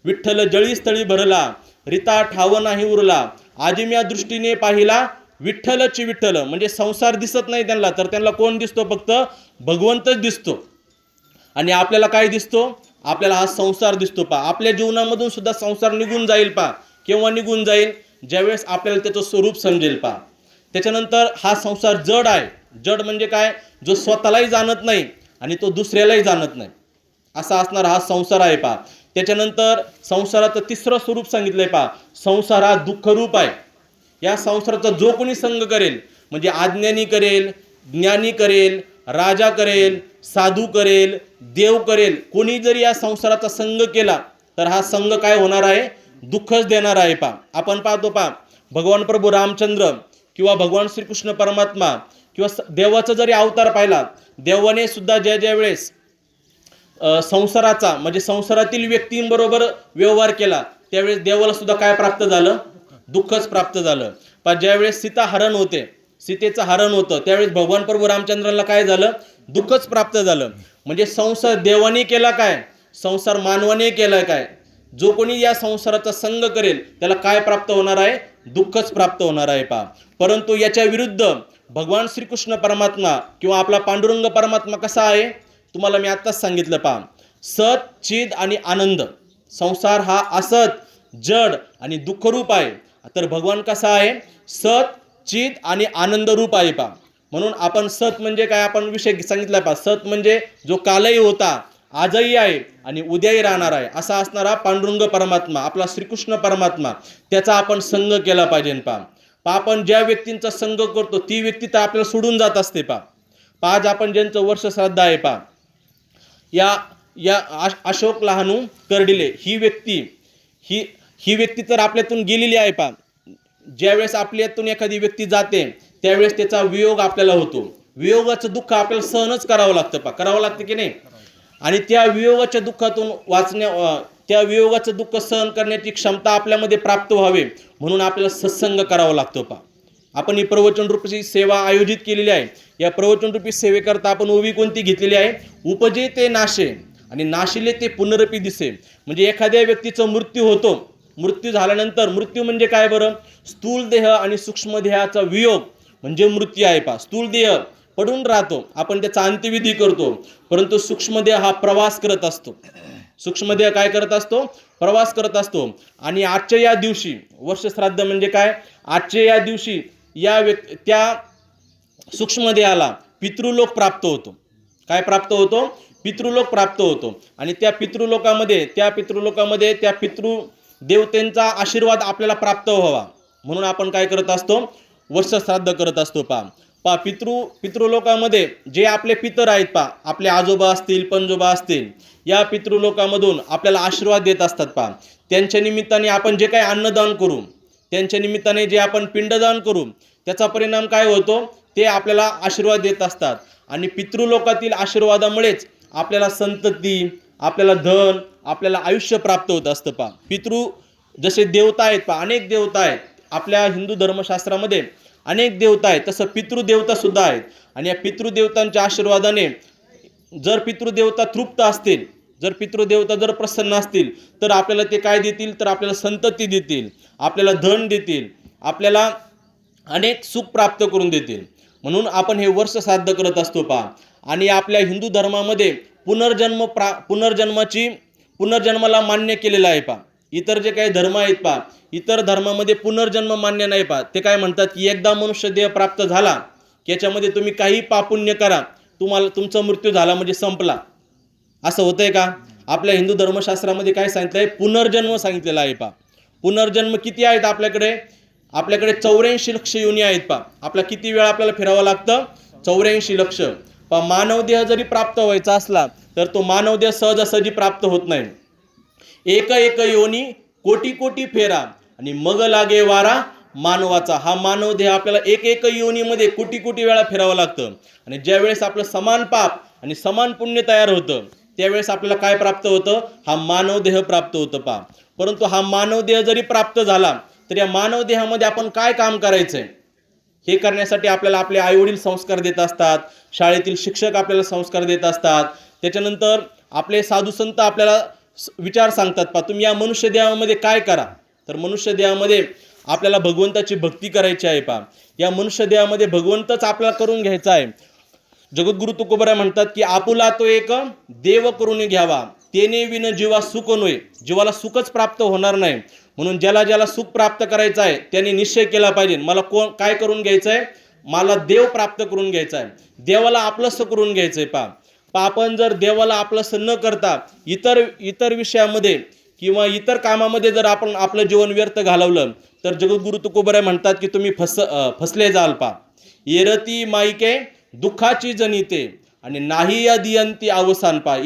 विठ्ठल जळी स्थळी भरला, रिता ठाव नाही उरला, आजिम्या दृष्टीने पाहिला विठ्ठलची विठ्ठल. म्हणजे संसार दिसत नाही त्यांना, तर त्यांना कोण दिसतो? फक्त भगवंतच दिसतो. आणि आपल्याला काय दिसतो? आपल्याला हा संसार दिसतो. आपल्या जीवनामधून सुद्धा संसार निघून जाईल. केव्हा निघून जाईल? ज्यावेळेस आपल्याला त्याचं स्वरूप समजेल. त्याच्यानंतर हा संसार जड आहे. जड म्हणजे काय? जो स्वतःलाही जाणत नाही आणि तो दुसऱ्यालाही जाणत नाही, असा असणारा हा संसार आहे. त्याच्यानंतर संसाराचं तिसरं स्वरूप सांगितलंय. संसार हा दुःखरूप आहे. या संसाराचा जो कोणी संग करेल, म्हणजे अज्ञानी करेल, ज्ञानी करेल, राजा करेल, साधू करेल, देव करेल, कोणी जरी या संसाराचा संग केला तर हा संघ काय होणार आहे, दुःखच देणार आहे पा. आपण पाहतो पा, भगवान प्रभू रामचंद्र किंवा भगवान श्रीकृष्ण परमात्मा किंवा देवाचा जरी अवतार पाहिला, देवाने सुद्धा ज्या वेळेस संसाराचा म्हणजे संसारातील व्यक्तींबरोबर व्यवहार केला, त्यावेळेस देवाला सुद्धा काय प्राप्त झालं, दुःखच प्राप्त झालं. पण ज्यावेळेस सीता हरण होते, सीतेचं हरण होतं, त्यावेळेस भगवान प्रभू रामचंद्राला काय झालं, दुःखच प्राप्त झालं. म्हणजे संसार देवाने केला काय, संसार मानवाने केला काय, जो कोणी या संसाराचा संग करेल त्याला काय प्राप्त होणार आहे, दुःखच प्राप्त होणार आहे पा. परंतु याच्या विरुद्ध भगवान श्रीकृष्ण परमात्मा किंवा आपला पांडुरंग परमात्मा कसा आहे, तुम्हाला मी आत्ताच सांगितलं पा, सत चिद आणि आनंद. संसार हा असत, जड आणि दुःखरूप आहे, तर भगवान कसा आहे, सत चिद आणि आनंद रूप आहे पा. म्हणून आपण सत म्हणजे काय, आपण विषय सांगितला पा, सत म्हणजे जो कालही होता, आजही आहे आणि उद्याही राहणार आहे, असा असणारा पांडुरंग परमात्मा आपला श्रीकृष्ण परमात्मा, त्याचा आपण संग केला पाहिजे पा. आपण ज्या व्यक्तींचा संग करतो ती व्यक्ती तर आपल्याला सोडून जात असते पा. आज आपण ज्यांचं वर्ष श्राद्ध आहे पा, या अशोक लहानू कर्डिले ही व्यक्ती तर आपल्यातून गेलेली आहे पा. ज्यावेळेस आपल्यातून एखादी व्यक्ती जाते त्यावेळेस त्याचा वियोग आपल्याला होतो. वियोगाचं दुःख आपल्याला सहनच करावं लागतं पा, करावं लागतं की नाही. आणि त्या वियोगाच्या दुःखातून त्या वियोगाचं दुःख सहन करण्याची क्षमता आपल्यामध्ये प्राप्त व्हावे म्हणून आपल्याला सत्संग करावा लागतो पा. आपण ही प्रवचन रूपी सेवा आयोजित केलेली आहे. या प्रवचन रूपी सेवेकरता आपण उभी कोणती घेतलेली आहे, उपजे ते नाशे आणि नाशिले ते पुनरपी दिसे. म्हणजे एखाद्या व्यक्तीचा मृत्यू होतो, मृत्यू झाल्यानंतर, मृत्यू म्हणजे काय बरं, स्थूल देह आणि सूक्ष्म देहाचा वियोग म्हणजे मृत्यू आहे पा. स्थूल देह पडून राहतो, आपण त्याचा अंत्यविधी करतो, परंतु सूक्ष्मदेह हा प्रवास करत असतो. सूक्ष्मदेह काय करत असतो, प्रवास करत असतो. आणि आजच्या या दिवशी वर्ष श्राद्ध म्हणजे काय, आजच्या या दिवशी त्या सूक्ष्मदेहाला पितृलोक प्राप्त होतो. काय प्राप्त होतो, पितृलोक प्राप्त होतो. आणि त्या पितृलोकामध्ये त्या पितृदेवतेंचा आशीर्वाद आपल्याला प्राप्त व्हावा म्हणून आपण काय करत असतो, वर्ष श्राद्ध करत असतो पा. पितृलोकामध्ये जे आपले पितर आहेत पा, आपले आजोबा असतील, पणजोबा असतील, या पितृलोकामधून आपल्याला आशीर्वाद देत असतात पा. त्यांच्या निमित्ताने आपण जे काही अन्नदान करू, त्यांच्या निमित्ताने जे आपण पिंडदान करू, त्याचा परिणाम काय होतो, ते आपल्याला आशीर्वाद देत असतात. आणि पितृलोकातील आशीर्वादामुळेच आपल्याला संतती, आपल्याला धन, आपल्याला आयुष्य प्राप्त होत असतं पा. जसे देवता आहेत पा, अनेक देवता आहेत आपल्या हिंदू धर्मशास्त्रामध्ये, अनेक देवता आहेत, तसं पितृदेवता सुद्धा आहेत. आणि या पितृदेवतांच्या आशीर्वादाने जर पितृदेवता तृप्त असतील, जर पितृदेवता जर प्रसन्न असतील, तर आपल्याला ते काय देतील, तर आपल्याला संतती देतील, आपल्याला धन देतील, आपल्याला अनेक सुख प्राप्त करून देतील. म्हणून आपण हे वर्ष श्राद्ध करत असतो पा. आणि आपल्या हिंदू धर्मामध्ये पुनर्जन्माला मान्य केलेलं आहे पा. इतर जे काही धर्म आहेत पा, इतर धर्मामध्ये पुनर्जन्म मान्य नाही पा. ते काय म्हणतात की एकदा मनुष्य देह प्राप्त झाला की याच्यामध्ये तुम्ही काही पापुण्य करा, तुमचा मृत्यू झाला म्हणजे संपला. असं होतंय का? आपल्या हिंदू धर्मशास्त्रामध्ये काय सांगितलं आहे, पुनर्जन्म सांगितलेला आहे पा. पुनर्जन्म किती आहेत आपल्याकडे 84 लक्ष योनी आहेत पा. आपला किती वेळा आपल्याला फिरावं लागतं, 84 लक्ष पा. मानव देह जरी प्राप्त व्हायचा असला तर तो मानव देह सहजासहजी प्राप्त होत नाही. एक योनी कोटी कोटी फेरा आणि मग लागे वारा मानवाचा. हा मानव देह आपल्याला एक योनीमध्ये कोटी कोटी वेळा फिरावं लागतं. आणि ज्या वेळेस आपलं समान पाप आणि समान पुण्य तयार होतं त्यावेळेस आपल्याला काय प्राप्त होतं, हा मानव देह प्राप्त होतं पा. परंतु हा मानव देह जरी प्राप्त झाला तर या मानव देहामध्ये आपण काय काम करायचंय, हे करण्यासाठी आपल्याला आपले आईवडील संस्कार देत असतात, शाळेतील शिक्षक आपल्याला संस्कार देत असतात, त्याच्यानंतर आपले साधू संत आपल्याला विचार सांगतात पा, तुम्ही या मनुष्य देहामध्ये काय करा. तर मनुष्य देहामध्ये आपल्याला भगवंताची भक्ती करायची आहे पा. या मनुष्य देहामध्ये भगवंतच आपल्याला करून घ्यायचा आहे. जगद्गुरु तुकोबराय म्हणतात की आपुला तो एक देव करून घ्यावा, तेने विन जीवा सुख नोय. जीवाला सुखच प्राप्त होणार नाही. म्हणून ज्याला सुख प्राप्त करायचं आहे त्याने निश्चय केला पाहिजे, मला काय करून घ्यायचं आहे, मला देव प्राप्त करून घ्यायचा आहे, देवाला आपलंसं करून घ्यायचं आहे पा. आपण जर देवाला आपलंसं न करता इतर विषयामध्ये किंवा इतर कामामध्ये जर आपण आपलं जीवन व्यर्थ घालवलं तर जगद्गुरु तुकोबराय म्हणतात की तुम्ही फसले जाल पा. येरती माईके दुःखाची जनिते आणि नाही अदियंती अवसान पा.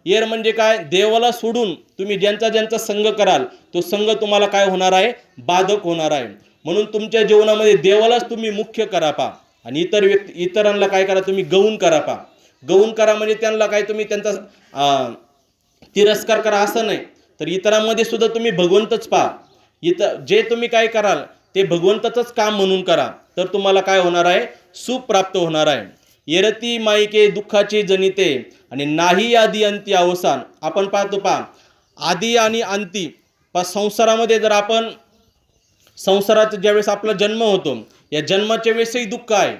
एर म्हणजे काय, देवाला सोडून तुम्ही ज्यांचा ज्यांचा संग कराल तो संग तुम्हाला काय होणार आहे, बाधक होणार आहे. म्हणून तुमच्या जीवनामध्ये देवालाच तुम्ही मुख्य करा पा, आणि इतरांना काय करा, तुम्ही गौण करा पा. गौण करा म्हणजे त्यांना काय, तुम्ही त्यांचा तिरस्कार करा असं नाही, तर इतरांमध्ये सुद्धा तुम्ही भगवंतच पा. जे तुम्ही काय कराल ते भगवंताचंच काम म्हणून करा, तर तुम्हाला काय होणार आहे, सुख प्राप्त होणार आहे. येरती माईके दुःखाचे जनिते आणि नाही आदी अंती अवसान. आपण पाहतो पा, आदी आणि अंती पा संसारामध्ये जर आपण संसारात ज्यावेळेस आपला जन्म होतो, या जन्माच्या वेळेसही दुःख आहे,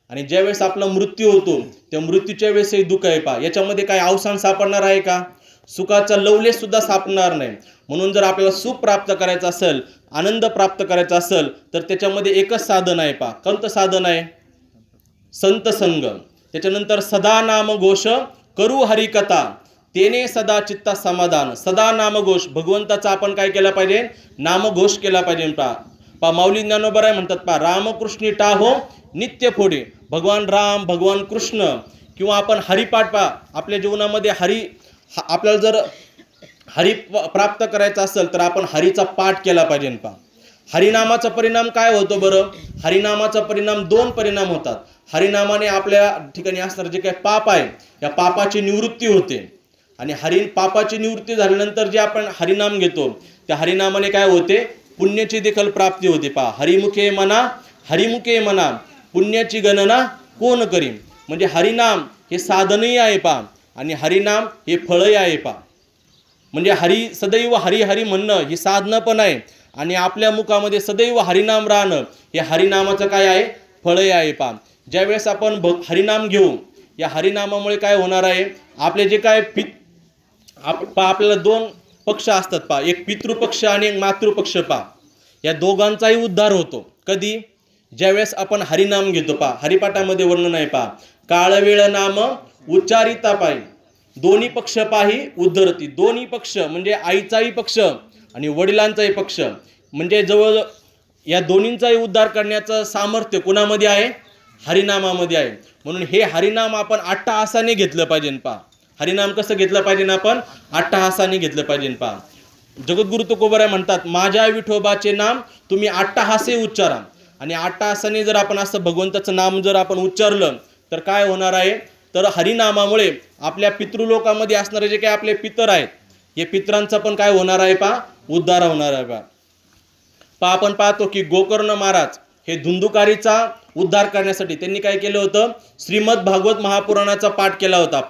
आणि ज्यावेळेस आपला मृत्यू होतो त्या मृत्यूच्या वेळेसही दुःख आहे पा. याच्यामध्ये काय अवसान सापडणार आहे का, सुखाचा लवलेश सुद्धा सापडणार नाही. म्हणून जर आपल्याला सुख प्राप्त करायचं असेल, आनंद प्राप्त करायचा असेल, तर त्याच्यामध्ये एकच साधन आहे पा. कोणतं साधन आहे, संत संग. त्याच्यानंतर सदा नाम घोष करू हरिकथा तेने सदा चित्ता समाधान. सदा नामघोष, भगवंताचा आपण काय केला पाहिजे, नामघोष केला पाहिजे पा. माऊली ज्ञानोबा म्हणतात पा, रामकृष्णी टाहो नित्य फोडे. भगवान राम, भगवान कृष्ण किंवा आपण हरिपाठ पा. आपल्या जीवनामध्ये आपल्याला जर हरी प्राप्त करायचा असेल तर आपण हरीचा पाठ केला पाहिजे पा. हरिनामाचा परिणाम काय होतो बरं, हरिनामाचा परिणाम 2 परिणाम होतात. हरिनामाने आपल्या ठिकाणी असणारे जे काही पाप आहे या पापाची निवृत्ती होते, आणि पापाची निवृत्ती झाल्यानंतर जे आपण हरिनाम घेतो त्या हरिनामाने काय होते, पुण्याची देखील प्राप्ती होते पा. हरिमुखे म्हणा पुण्याची गणना कोण करी. म्हणजे हरिनाम हे साधनही आहे पा, आणि हरिनाम हे फळही आहे पा. म्हणजे सदैव हरी हरी म्हणणं ही साधनं पण आहे, आणि आपल्या मुखामध्ये सदैव हरिनाम राहणं हे हरिनामाचं काय आहे, फळही आहे पा. ज्यावेळेस आपण हरिनाम घेऊ, या हरिनामामुळे काय होणार आहे, आपले जे काय आपल्याला 2 पक्ष असतात पा, एक पितृपक्ष आणि एक मातृपक्ष पा. या दोघांचाही उद्धार होतो. कधी, ज्यावेळेस आपण हरिनाम घेतो पा. हरिपाठामध्ये वर्णन आहे पा, काळवेळ नाम उच्चारिता पायी दोन्ही पक्ष पाही उद्धरती. दोन्ही पक्ष म्हणजे आईचाही पक्ष आणि वडिलांचाही पक्ष, म्हणजे जवळ या दोन्हींचाही उद्धार करण्याचं सामर्थ्य कुणामध्ये आहे, हरिनामामध्ये आहे. म्हणून हे हरिनाम आपण अट्टहासाने घेतलं पाहिजे पा. हरिनाम कसं घेतलं पाहिजे ना, आपण अट्टहासाने घेतलं पाहिजे पा. जगद्गुरु तुकोबराय म्हणतात, माझ्या विठोबाचे नाम तुम्ही अट्टहासे उच्चारा. आणि अट्टहासाने जर आपण असं भगवंताचं नाम जर आपण उच्चारलं तर काय होणार आहे, तर हरिनामामुळे आपल्या पितृलोकामध्ये असणारे जे काही आपले पितर आहेत, हे पितरांचा पण काय होणार आहे पा, उद्धार होणार आहे पा. आपण पाहतो की गोकर्ण महाराज हे धुंदुकारीचा उद्धार करण्यासाठी त्यांनी काय केलं होतं, श्रीमद भागवत महापुराणाचा पाठ केला होता.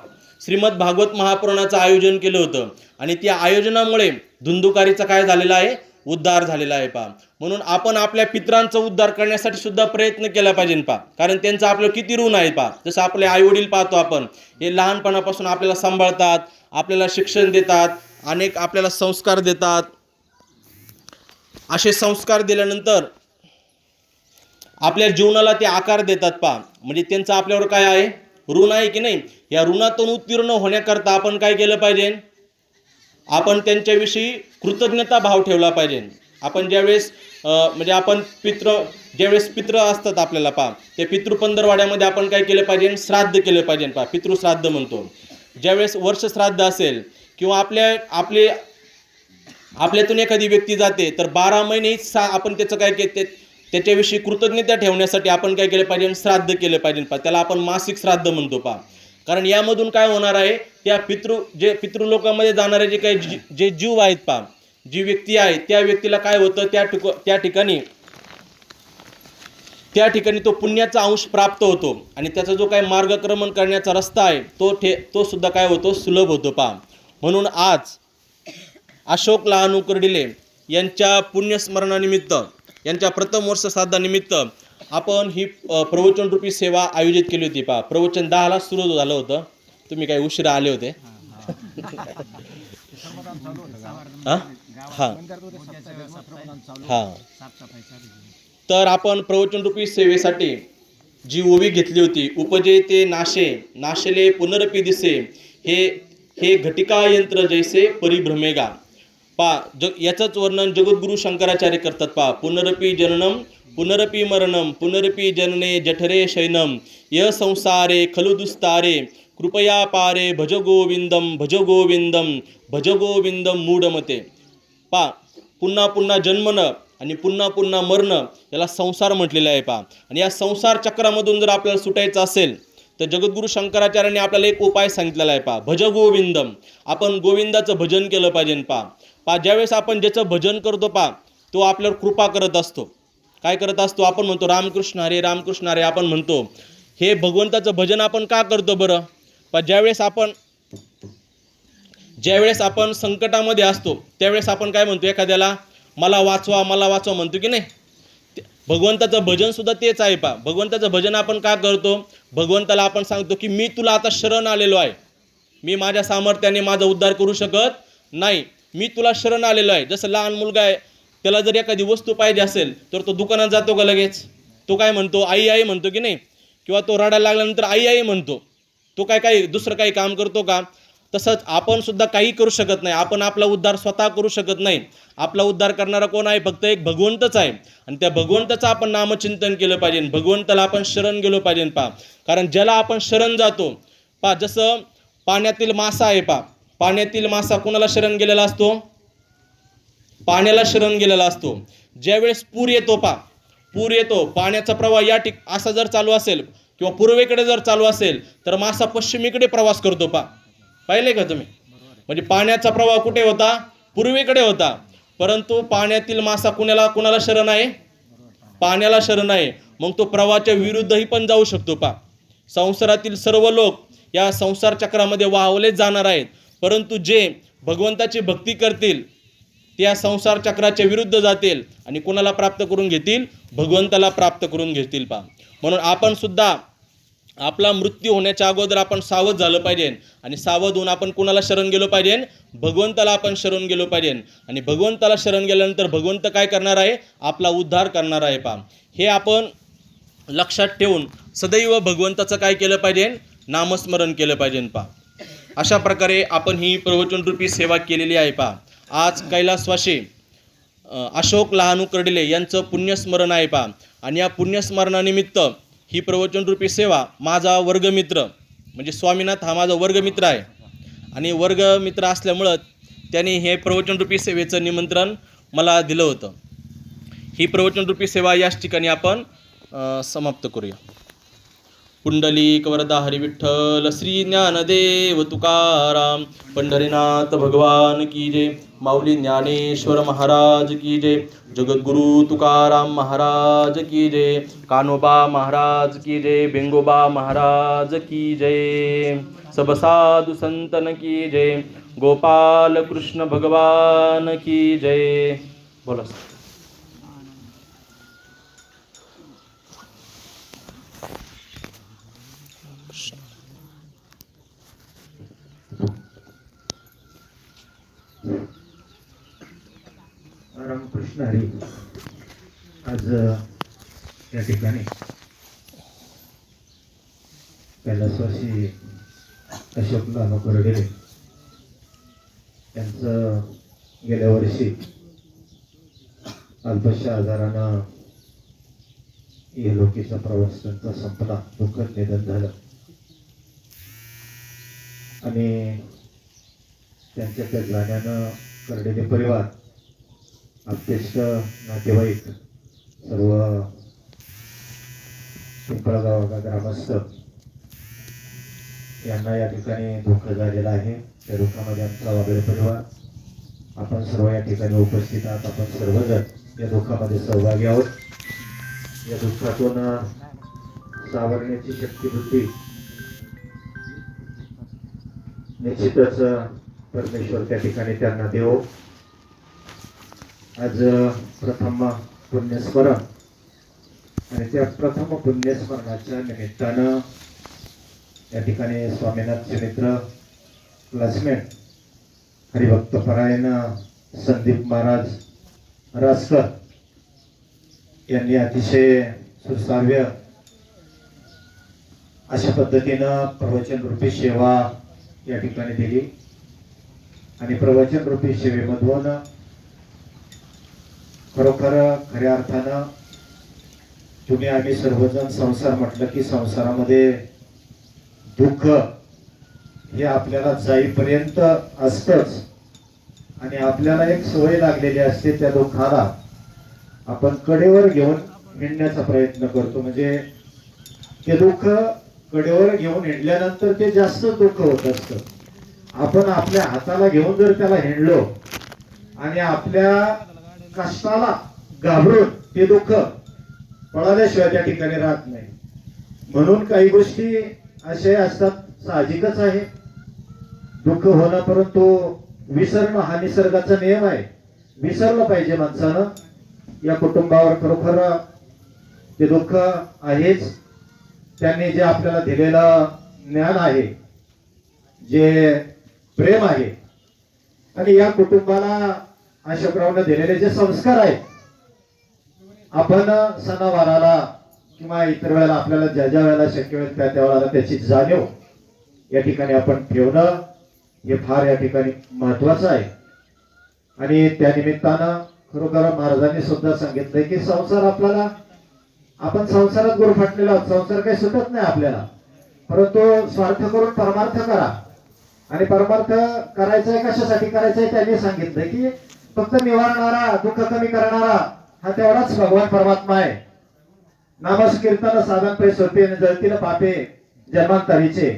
श्रीमद भागवत महापुराणाचं आयोजन केलं होतं, आणि त्या आयोजनामुळे धुंदुकारीचा काय झालेला आहे, उद्धार झालेला आहे पा. म्हणून आपण आपल्या पितरांचा उद्धार करण्यासाठी सुद्धा प्रयत्न केला पाहिजे पा, कारण त्यांचं आपलं किती ऋण आहे पा. जसं आपले आईवडील पाहतो आपण, हे लहानपणापासून आपल्याला सांभाळतात, आपल्याला शिक्षण देतात, अनेक आपल्याला संस्कार देतात. असे संस्कार दिल्यानंतर आपल्या जीवनाला ते आकार देतात पा. म्हणजे त्यांचं आपल्यावर काय आहे, ऋण आहे की नाही. या ऋणातून उत्तीर्ण होण्याकरता आपण काय केलं पाहिजे, आपण त्यांच्याविषयी कृतज्ञता भाव ठेवला पाहिजे. आपण ज्यावेळेस म्हणजे आपण ज्यावेळेस पित्र असतात आपल्याला पा, त्या पितृपंधरवाड्यामध्ये आपण काय केलं पाहिजे, श्राद्ध केलं पाहिजे पा. पितृश्राद्ध म्हणतो. ज्यावेळेस वर्ष श्राद्ध असेल किंवा आपल्यातून एखादी व्यक्ती जाते तर 12 महिने आपण त्याचं काय त्याच्याविषयी कृतज्ञता ठेवण्यासाठी आपण काय केलं पाहिजे, श्राद्ध केलं पाहिजे पा. त्याला आपण मासिक श्राद्ध म्हणतो पा. कारण यामधून काय होणार आहे, त्या पितृलोकामध्ये जाणारे जे काही जे जीव आहेत पा, जी व्यक्ती आहे त्या व्यक्तीला काय होतं, त्या ठिकाणी तो पुण्याचा अंश प्राप्त होतो, आणि त्याचा जो काही मार्गक्रमण करण्याचा रस्ता आहे तो सुद्धा काय होतो, सुलभ होतो पा. म्हणून आज अशोक लहानू कर्डिले यांच्या पुण्यस्मरणानिमित्त, यांच्या प्रथम वर्ष श्राद्धानिमित्त आपण ही प्रवचन रूपी सेवा आयोजित केली होती पा. प्रवचन 10ला सुरू झालं होतं, तुम्ही काही उशिरा आले होते. तर आपण प्रवचन रूपी सेवेसाठी जी ओवी घेतली होती, उपजे ते नाशेले पुनरपी दिसे, हे घटिका यंत्र जैसे परिभ्रमेगा पा. याचंच वर्णन जगद्गुरु शंकराचार्य करतात पा. पुनरपी जननम पुनरपी मरणम पुनरपी जनने जठरे शयनम य संसारे खलु दुस्तारे कृपया पारे भज गोविंदम भज गोविंदम भज गोविंदम मूढमते. पा पुन्हा पुन्हा जन्मणं आणि पुन्हा पुन्हा मरणं याला संसार म्हटलेलं आहे पा. आणि या संसार चक्रामधून जर आपल्याला सुटायचं असेल तर जगद्गुरू शंकराचार्यांनी आपल्याला एक उपाय सांगितलेला आहे पा, भज गोविंदम. आपण गोविंदाचं भजन केलं पाहिजे पा. ज्यावेळेस आपण ज्याचं भजन करतो पा तो आपल्यावर कृपा करत असतो. काय करत असतो? आपण म्हणतो रामकृष्ण हरे रामकृष्ण हरे आपण म्हणतो. हे भगवंताचं भजन आपण का करतो बरं? ज्यावेळेस आपण संकटामध्ये असतो त्यावेळेस आपण काय म्हणतो? एखाद्याला मला वाचवा म्हणतो की नाही? भगवंताचं भजन सुद्धा तेच आहे पा. भगवंताचं भजन आपण का करतो? भगवंताला आपण सांगतो की मी तुला आता शरण आलेलो आहे, मी माझ्या सामर्थ्याने माझा उद्धार करू शकत नाही, मी तुला शरण आलेलो आहे. जसं लहान मुलगा आहे, त्याला जर एखादी वस्तू पाहिजे असेल तर तो दुकानात जातो का लगेच? तो काय म्हणतो? आई आई म्हणतो की नाही? किंवा तो रडायला लागल्यानंतर आई आई म्हणतो. तो काही दुसरं काही काम करतो का? तसंच आपण सुद्धा काही करू शकत नाही. आपण आपला उद्धार स्वतः करू शकत नाही. आपला उद्धार करणारा कोण आहे? फक्त एक भगवंतच आहे. आणि त्या भगवंताचं आपण नामचिंतन केलं पाहिजे, भगवंताला आपण शरण गेलो पाहिजे पा. कारण ज्याला आपण शरण जातो पा, जसं पाण्यातील मासा आहे पा. पाण्यातील मासा कोणाला शरण गेलेला असतो? पाण्याला शरण गेलेला असतो. ज्यावेळेस पूर येतो पा, पूर येतो, पाण्याचा प्रवाह असा जर चालू असेल किंवा पूर्वेकडे जर चालू असेल तर मासा पश्चिमेकडे प्रवास करतो पा. पाहिले का तुम्ही? म्हणजे पाण्याचा प्रवाह कुठे होता? पूर्वेकडे होता. परंतु पाण्यातील मासा कुणाला शरण आहे? पाण्याला शरण आहे. मग तो प्रवाहाच्या विरुद्धही पण जाऊ शकतो पा. संसारातील सर्व लोक या संसार चक्रामध्ये वाहवले जाणार आहेत, परंतु जे भगवंताची भक्ती करतील त्या संसार चक्राच्या विरुद्ध जातील आणि कुणाला प्राप्त करून घेतील? भगवंताला प्राप्त करून घेतील पा. म्हणून आपण सुद्धा आपला मृत्यू होण्याच्या अगोदर आपण सावध झालं पाहिजे. आणि सावध होऊन आपण कुणाला शरण गेलो पाहिजे? भगवंताला आपण शरण गेलो पाहिजे. आणि भगवंताला शरण गेल्यानंतर भगवंत काय करणार आहे? आपला उद्धार करणार आहे पा. हे आपण लक्षात ठेवून सदैव भगवंताचं काय केलं पाहिजे? नामस्मरण केलं पाहिजे पा. अशा प्रकारे आपण ही प्रवचनरूपी सेवा केलेली आहे पा. आज कैलासवासी अशोक लहानू कर्डिले यांचं पुण्यस्मरण आहे पा. आणि या पुण्यस्मरणानिमित्त ही प्रवचनरूपी सेवा माझा वर्गमित्र म्हणजे स्वामीनाथ हा माझा वर्गमित्र आहे. आणि वर्गमित्र असल्यामुळं त्यांनी हे प्रवचनरूपी सेवेचं निमंत्रण मला दिलं होतं. ही प्रवचनरूपी सेवा याच ठिकाणी आपण समाप्त करूया. पुंडलिक वरदा हरी विठ्ठल श्री ज्ञानदेव तुकाराम पंढरीनाथ भगवान की जय. माऊली ज्ञानेश्वर महाराज की जय. जगद्गुरु तुकाराम महाराज की जय. कान्होबा महाराज की जय. बेंगोबा महाराज की जय. सब साधु संतन की जय. गोपाल कृष्ण भगवान की जय. बोला. रामकृष्ण हरी. आज या ठिकाणी कैलासवासी अशोक लहानू कर्डिले यांचं गेल्या वर्षी अल्पशा आजारानं इहलोकीचा प्रवास त्यांचा संपला, दुःखद निधन झालं. आणि त्यांच्या त्या जाण्यानं कर्डिले परिवार, आप्तेष्ट नातेवाईक, सर्व पिंपळगाव ग्रामस्थ यांना या ठिकाणी दुःख झालेलं आहे. त्या दुःखामध्ये आमचा वगैरे परिवार, आपण सर्व या ठिकाणी उपस्थित आहात. आपण सर्वजण या दुःखामध्ये सहभागी आहोत. या दुःखातून सावरण्याची शक्ती बुद्धी निश्चितच परमेश्वर त्या ठिकाणी त्यांना देवो. आज प्रथम पुण्यस्मरण आणि त्या प्रथम पुण्यस्मरणाच्या निमित्तानं या ठिकाणी स्वामीनाथचे मित्र, क्लासमेट, हरिभक्तपरायण संदीप महाराज रासकर यांनी अतिशय सुसाव्य अशा पद्धतीनं प्रवचनरूपी सेवा या ठिकाणी दिली. आणि प्रवचनरूपी सेवेमधून खरोखर खऱ्या अर्थानं तुम्ही आम्ही सर्वजण संसार म्हटलं की संसारामध्ये दुःख हे आपल्याला जाईपर्यंत असतंच आणि आपल्याला एक सवय लागलेली असते त्या दुःखाला आपण कडेवर घेऊन हिंडण्याचा प्रयत्न करतो. म्हणजे ते दुःख कडेवर घेऊन हिंडल्यानंतर ते जास्त दुःख होत असतं. आपण आपल्या हाताला घेऊन जर त्याला हिंडलो आणि आपल्या कष्टाला घाबरून ते दुःख पळाल्याशिवाय त्या ठिकाणी राहत नाही. म्हणून काही गोष्टी अशा असतात, साहजिकच आहे दुःख होणं, परंतु विसरणं हा निसर्गाचा नियम आहे. विसरलं पाहिजे माणसानं. या कुटुंबावर खरोखर ते दुःख आहेच. त्यांनी जे आपल्याला दिलेलं ज्ञान आहे, जे प्रेम आहे, आणि या कुटुंबाला अशोकरावनं दिलेले जे संस्कार आहेत, आपण सणावाराला किंवा इतर वेळेला आपल्याला ज्या ज्या वेळेला शक्य होईल त्या त्या वेळेला त्याची जाणीव या ठिकाणी आपण ठेवणं हे फार या ठिकाणी महत्वाचं आहे. आणि त्या निमित्तानं खरोखर महाराजांनी सुद्धा सांगितलंय की संसार आपल्याला, आपण संसारात गुरफटलेला आहोत. संसार काही सुटत नाही आपल्याला, परंतु स्वार्थ करून परमार्थ करा. आणि परमार्थ करायचा आहे, कशासाठी करायचा आहे त्यांनी सांगितलं की फक्त निवारणारा, दुःख कमी करणारा हा तेवढाच भगवान परमात्मा आहे. नामस्कीर्तन साधन पैसोते जळतील पापे जन्मांतरीचे.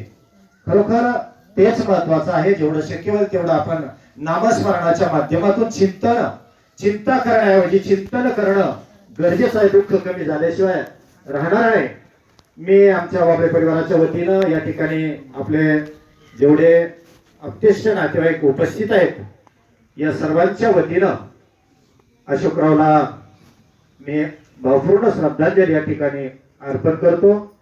खरोखर तेच महत्वाचं आहे. जेवढं शक्य होईल तेवढं आपण नामस्मरणाच्या माध्यमातून चिंता करण्याऐवजी चिंतन करणं गरजेचं आहे. दुःख कमी झाल्याशिवाय राहणार नाही. मी आमच्या वाबळे परिवाराच्या वतीनं या ठिकाणी आपले जेवढे अत्यंत नातेवाईक उपस्थित आहेत या सर्वांच्या वतीनं अशोकरावला मी भावपूर्ण श्रद्धांजली या ठिकाणी अर्पण करतो.